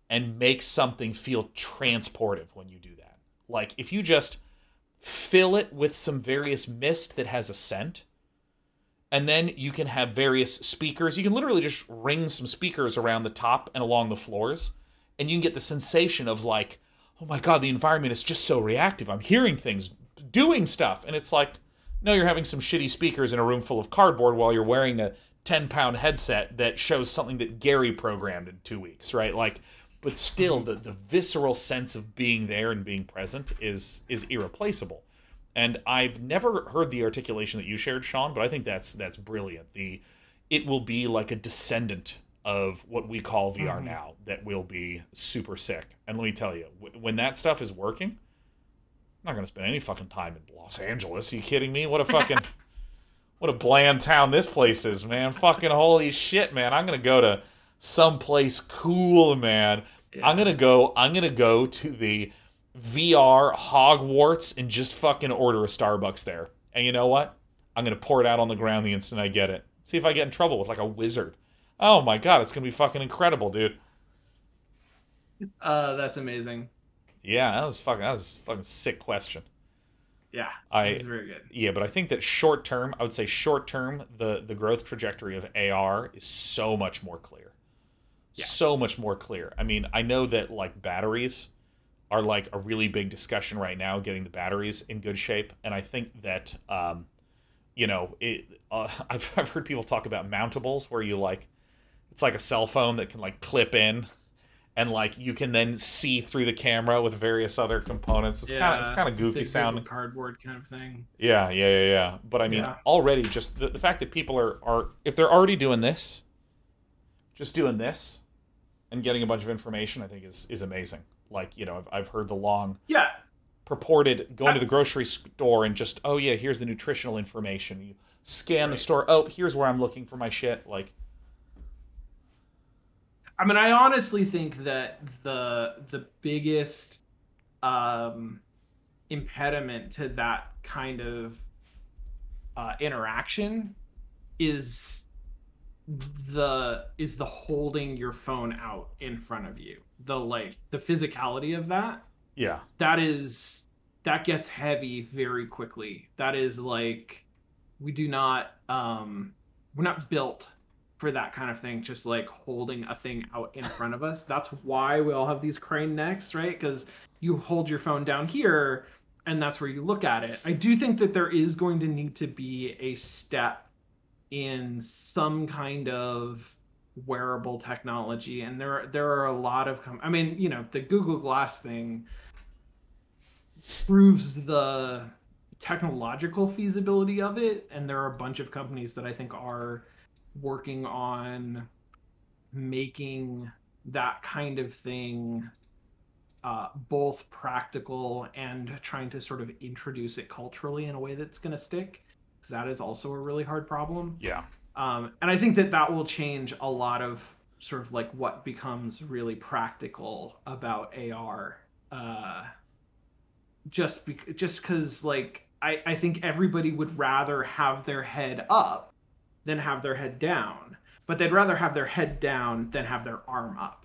and make something feel transportive when you do that. Like, if you just fill it with some various mist that has a scent, and then you can have various speakers. You can literally just ring some speakers around the top and along the floors, and you can get the sensation of like, oh my God, the environment is just so reactive. I'm hearing things, doing stuff. And it's like, no, you're having some shitty speakers in a room full of cardboard while you're wearing a 10-pound headset that shows something that Gary programmed in 2 weeks, right? Like, but still, the visceral sense of being there and being present is irreplaceable. And I've never heard the articulation that you shared, Sean, but I think that's brilliant. It will be like a descendant of what we call VR now that will be super sick. And let me tell you, when that stuff is working, I'm not going to spend any fucking time in Los Angeles. Are you kidding me? What a bland town this place is, man. Fucking holy shit, man. I'm going to go to someplace cool, man. Yeah. I'm going to go to the VR Hogwarts and just fucking order a Starbucks there. And you know what? I'm going to pour it out on the ground the instant I get it. See if I get in trouble with like a wizard. Oh my God, it's going to be fucking incredible, dude. That's amazing. Yeah, that was a fucking sick question. Yeah, that was very good. Yeah, but I think that short term, the growth trajectory of AR is so much more clear. Yeah. So much more clear. I mean, I know that like batteries are like a really big discussion right now, getting the batteries in good shape. And I think that you know, I've heard people talk about mountables where you like, it's like a cell phone that can like clip in, and like you can then see through the camera with various other components. It's kind of goofy sounding, cardboard kind of thing. Yeah. But I mean, already just the fact that people are if they're already doing this, just doing this, and getting a bunch of information, I think is amazing. Like, you know, I've heard the long purported going to the grocery store and just, oh yeah, here's the nutritional information. You scan the store. Oh, here's where I'm looking for my shit. Like, I mean, I honestly think that the biggest impediment to that kind of interaction is the holding your phone out in front of you. The physicality of that. Yeah. That gets heavy very quickly. That is like, we're not built for that kind of thing, just like holding a thing out in front of us. That's why we all have these crane necks, right? Because you hold your phone down here and that's where you look at it. I do think that there is going to need to be a step in some kind of wearable technology, and there are a lot of I mean, you know, the Google Glass thing proves the technological feasibility of it, and there are a bunch of companies that I think are working on making that kind of thing both practical and trying to sort of introduce it culturally in a way that's going to stick, because that is also a really hard problem. Yeah. And I think that will change a lot of sort of like what becomes really practical about AR. Just because like I think everybody would rather have their head up than have their head down, but they'd rather have their head down than have their arm up.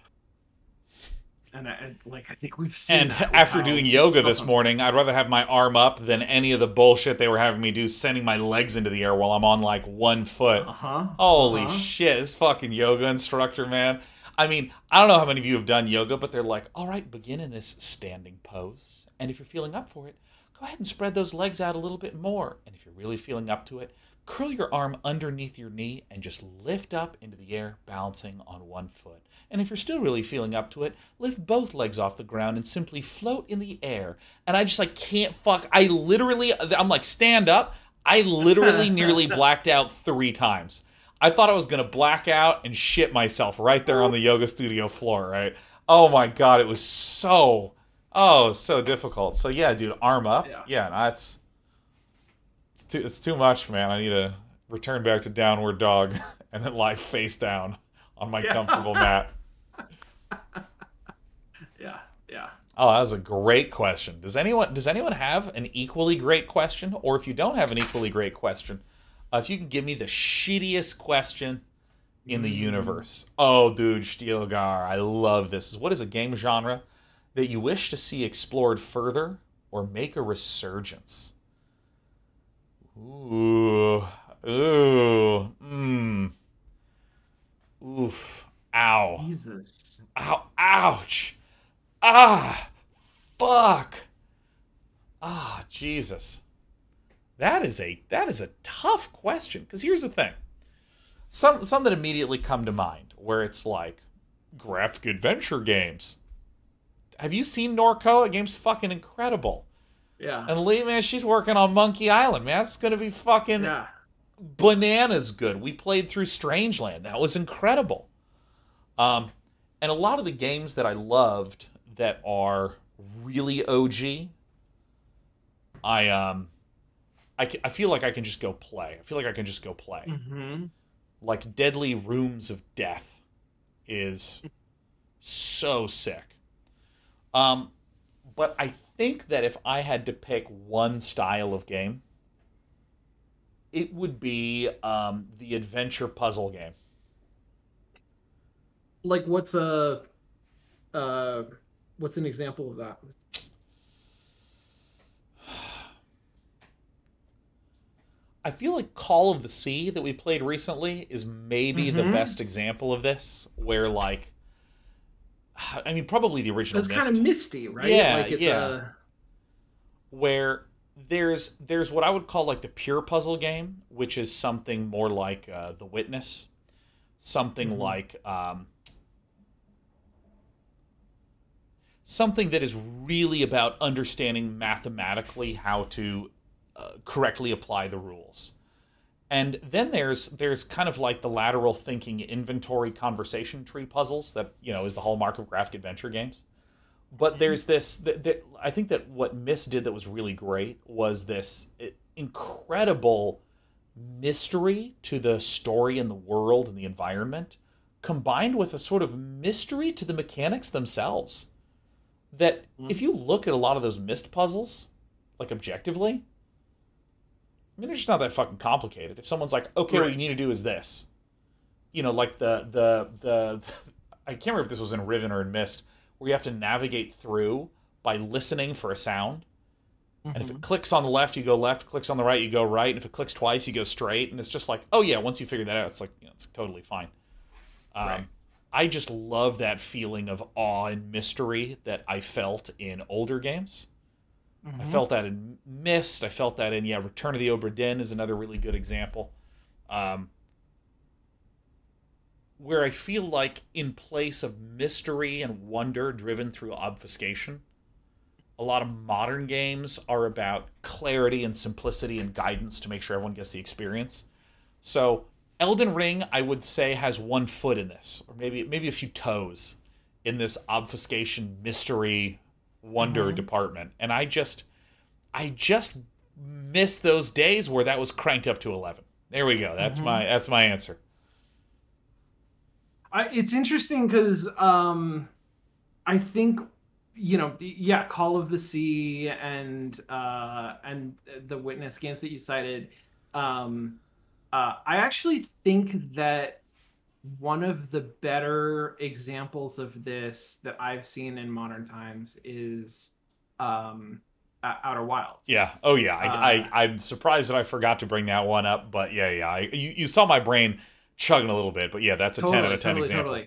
And I think we've seen. And after doing yoga this morning, I'd rather have my arm up than any of the bullshit they were having me do, sending my legs into the air while I'm on like 1 foot. Holy shit, this fucking yoga instructor, man. I mean, I don't know how many of you have done yoga, but they're like, all right, begin in this standing pose. And if you're feeling up for it, go ahead and spread those legs out a little bit more. And if you're really feeling up to it, curl your arm underneath your knee and just lift up into the air, balancing on 1 foot. And if you're still really feeling up to it, lift both legs off the ground and simply float in the air. And I just like can't I'm like, stand up. I literally nearly blacked out 3 times. I thought I was going to black out and shit myself right there on the yoga studio floor, right? Oh my God, it was so difficult. So yeah, dude, arm up. Yeah, no, it's too much, man. I need to return back to downward dog and then lie face down on my comfortable mat. Yeah. Oh, that was a great question. Does anyone have an equally great question? Or if you don't have an equally great question, if you can give me the shittiest question in the universe. Oh, dude, Stilgar, I love this. What is a game genre that you wish to see explored further or make a resurgence? Oof. Ow. Jesus. Ow. Ouch. Ah. Fuck. Ah, Jesus. That is a tough question. Because here's the thing. Some that immediately come to mind, where it's like graphic adventure games. Have you seen Norco? That game's fucking incredible. Yeah. And Leigh, man, she's working on Monkey Island, man. That's going to be fucking bananas good. We played through Strangeland. That was incredible. And a lot of the games that I loved that are really OG, I feel like I can just go play. Mm-hmm. Like Deadly Rooms of Death is so sick. But I think that if I had to pick one style of game, it would be the adventure puzzle game. Like what's an example of that? I feel like Call of the Sea that we played recently is maybe the best example of this, where like, I mean, probably the original. It's kind of misty, right? Yeah, like it's where there's what I would call like the pure puzzle game, which is something more like The Witness, something like something that is really about understanding mathematically how to correctly apply the rules. And then there's kind of like the lateral thinking inventory conversation tree puzzles that, is the hallmark of graphic adventure games. But there's this, I think that what Myst did that was really great was this incredible mystery to the story and the world and the environment, combined with a sort of mystery to the mechanics themselves. That if you look at a lot of those Myst puzzles, like objectively, I mean, they're just not that fucking complicated. If someone's like, okay, what you need to do is this. Like the I can't remember if this was in Riven or in Myst, where you have to navigate through by listening for a sound. And if it clicks on the left, you go left. Clicks on the right, you go right. And if it clicks twice, you go straight. And it's just like, oh yeah, once you figure that out, it's like, it's totally fine. Right. I just love that feeling of awe and mystery that I felt in older games. I felt that in Myst. I felt that in, Return of the Obra Dinn is another really good example. Where I feel like in place of mystery and wonder driven through obfuscation, a lot of modern games are about clarity and simplicity and guidance to make sure everyone gets the experience. So Elden Ring, I would say, has one foot in this, or maybe a few toes in this obfuscation, mystery, wonder department. And I just miss those days where that was cranked up to 11. There we go. That's my answer. It's interesting because I think Call of the Sea and the Witness games that you cited. I actually think that one of the better examples of this that I've seen in modern times is Outer Wilds. Yeah. Oh, yeah. I'm surprised that I forgot to bring that one up, but you saw my brain chugging a little bit, but yeah, that's a 10 out of 10 example.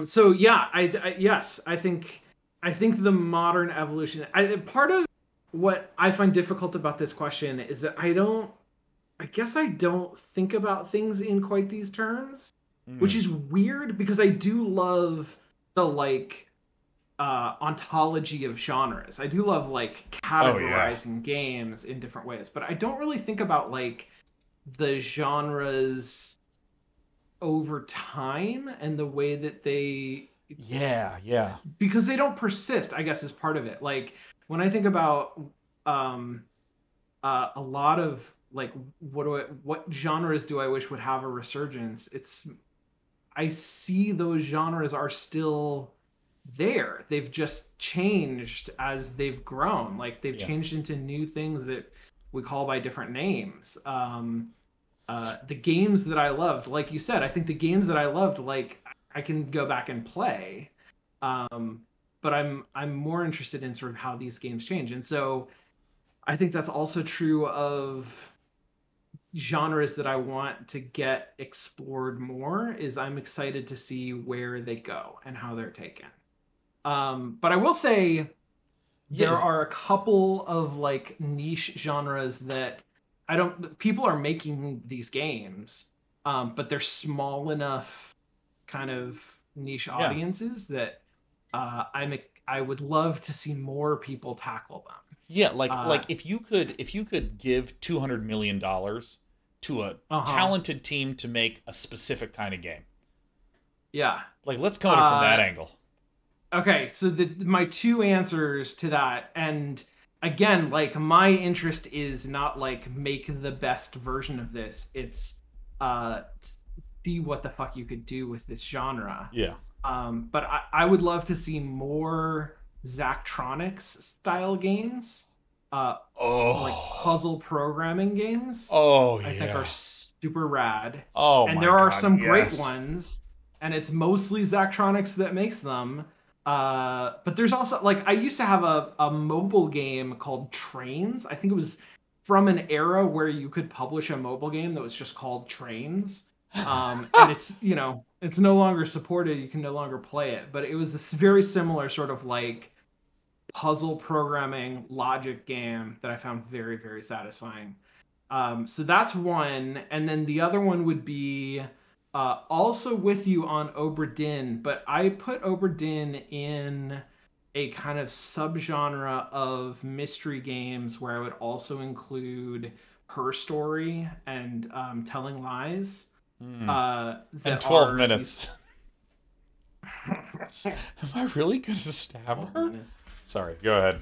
So yeah, I think the modern evolution. Part of what I find difficult about this question is that I guess I don't think about things in quite these terms, which is weird because I do love the ontology of genres. I do love categorizing games in different ways, but I don't really think about the genres over time and the way that they because they don't persist, I guess, is part of it. Like when I think about a lot of what genres do I wish would have a resurgence, I see those genres are still there. They've just changed as they've grown. They've changed into new things that we call by different names. The games that I loved, like you said, I think the games that I loved, I can go back and play. But I'm more interested in sort of how these games change. And so I think that's also true of genres that I want to get explored more. Is I'm excited to see where they go and how they're taken. But I will say there are a couple of niche genres that people are making these games, but they're small enough kind of niche audiences that I would love to see more people tackle them. Yeah, if you could give $200 million to a talented team to make a specific kind of game. Yeah. Let's come at it from that angle. Okay, so my two answers to that, and again, my interest is not make the best version of this. It's see what the fuck you could do with this genre. Yeah. But I would love to see more Zachtronics style games. Puzzle programming games. I think are super rad. And there are some great ones, and it's mostly Zachtronics that makes them. But there's also I used to have a mobile game called Trains. I think it was from an era where you could publish a mobile game that was just called Trains. And it's it's no longer supported. You can no longer play it. But it was this very similar sort of puzzle programming logic game that I found very, very satisfying. So that's one. And then the other one would be also with you on Obra Dinn, but I put Obra Dinn in a kind of subgenre of mystery games where I would also include Her Story and Telling Lies. And 12 minutes. Am I really going to stab her? Sorry, go ahead.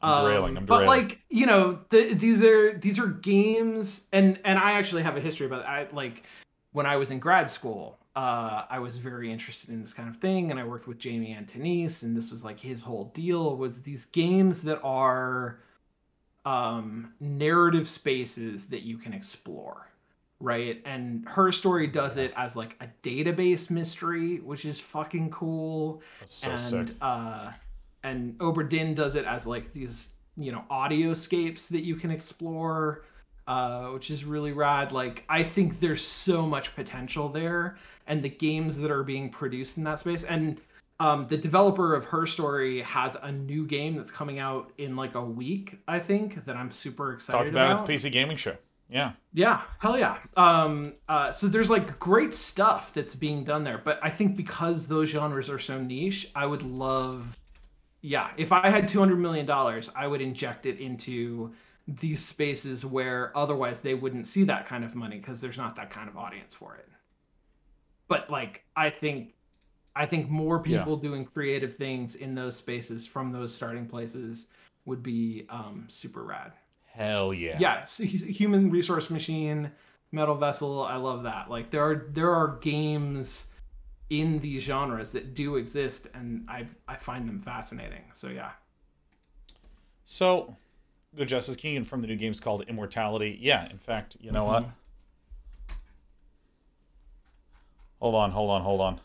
I'm derailing. But like, you know, these are games, and I actually have a history about it. I like when I was in grad school, I was very interested in this kind of thing, and I worked with Jamie Antonise, and this was like his whole deal was these games that are narrative spaces that you can explore, right? And Her Story does it as like a database mystery, which is fucking cool. That's so sick. And Obra Dinn does it as like these, you know, audioscapes that you can explore, which is really rad. Like, I think there's so much potential there, and the games that are being produced in that space. And the developer of Her Story has a new game that's coming out in like a week, I think, that I'm super excited about. Talked about it at the PC Gaming Show. Yeah. Yeah, hell yeah. So there's like great stuff that's being done there, but I think because those genres are so niche, I would love, yeah, if I had $200 million, I would inject it into these spaces where otherwise they wouldn't see that kind of money because there's not that kind of audience for it. But like, I think more people doing creative things in those spaces from those starting places would be super rad. Hell yeah. Yeah, Human Resource Machine, Metal Vessel, I love that. Like there are games in these genres that do exist, and I find them fascinating. So yeah. So, Good Justice Keegan from the new game's called Immortality. Yeah, in fact, you know what? Hold on.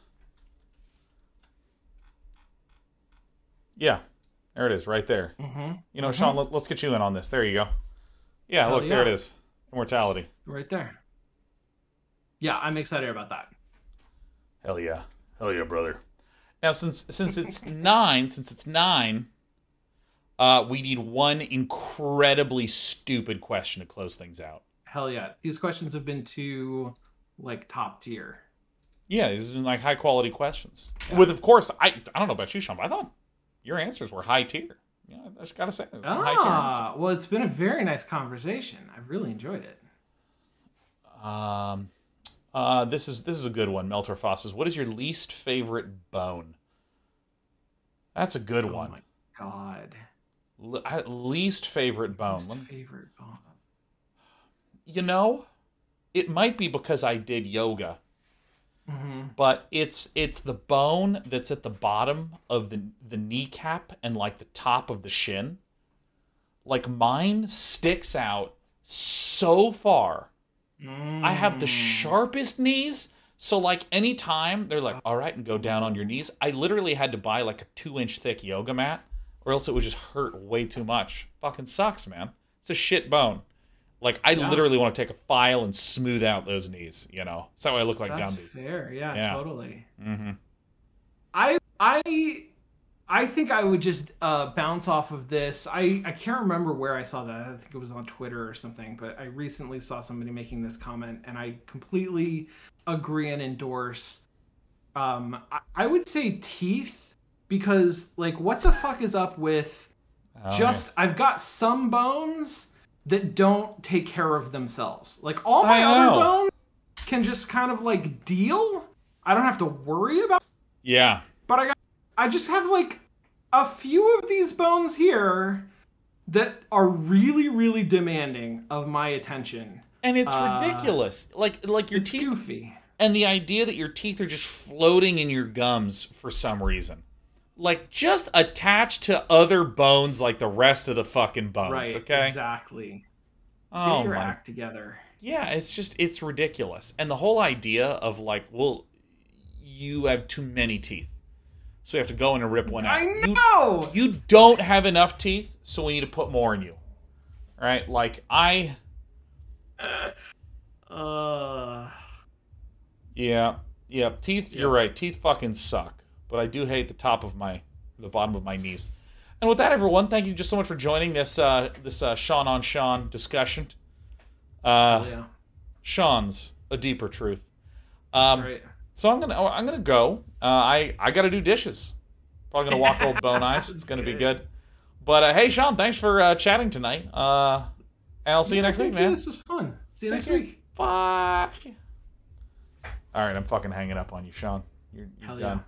Yeah, there it is, right there. You know, Sean, let's get you in on this. There you go. Yeah, look, there it is. Immortality. Right there. Yeah, I'm excited about that. Hell yeah, brother. Now, since it's nine, we need one incredibly stupid question to close things out. Hell yeah, these questions have been too like top tier. Yeah, these have been like high quality questions. Yeah. With, of course, I don't know about you, Sean, but I thought your answers were high tier. Yeah, I just gotta say, high tier answers. Well, it's been a very nice conversation. I've really enjoyed it. This is a good one. Meltor Foss says, "What is your least favorite bone?" That's a good one. Oh my god. Least favorite bone. Favorite bone. You know, it might be because I did yoga. But it's the bone that's at the bottom of the kneecap and like the top of the shin. Like mine sticks out so far. I have the sharpest knees. So like anytime they're like, all right, and go down on your knees, I literally had to buy like a 2-inch thick yoga mat, or else it would just hurt way too much. Fucking sucks, man. It's a shit bone. Like, I literally want to take a file and smooth out those knees, you know? That's how I look like Gumby. That's fair, yeah, totally. I think I would just bounce off of this. I can't remember where I saw that. I think it was on Twitter or something, but I recently saw somebody making this comment, and I completely agree and endorse. I would say teeth, because, like, what the fuck is up with I've got some bones that don't take care of themselves. Like, all my other bones can just kind of, like, deal. I don't have to worry about it. Yeah. But I just have, like, a few of these bones here that are really, really demanding of my attention. And it's ridiculous. Like your teeth. Goofy. And the idea that your teeth are just floating in your gums for some reason. Like, just attached to other bones like the rest of the fucking bones, right, okay? Exactly. Oh, get your act together. Yeah, it's ridiculous. And the whole idea of, like, well, you have too many teeth, so you have to go in and rip one out. I know! You don't have enough teeth, so we need to put more in you. All right? Like, Yeah, teeth, you're right. Teeth fucking suck. But I do hate the bottom of my knees. And with that, everyone, thank you just so much for joining this Sean on Sean discussion. Sean's a deeper truth. Right. So I'm gonna go. I gotta do dishes. Probably gonna walk old Bone Ice. It's gonna be good. But hey, Sean, thanks for chatting tonight. And I'll see you next week, man. This was fun. See you next week. Bye. All right, I'm fucking hanging up on you, Sean. You're done.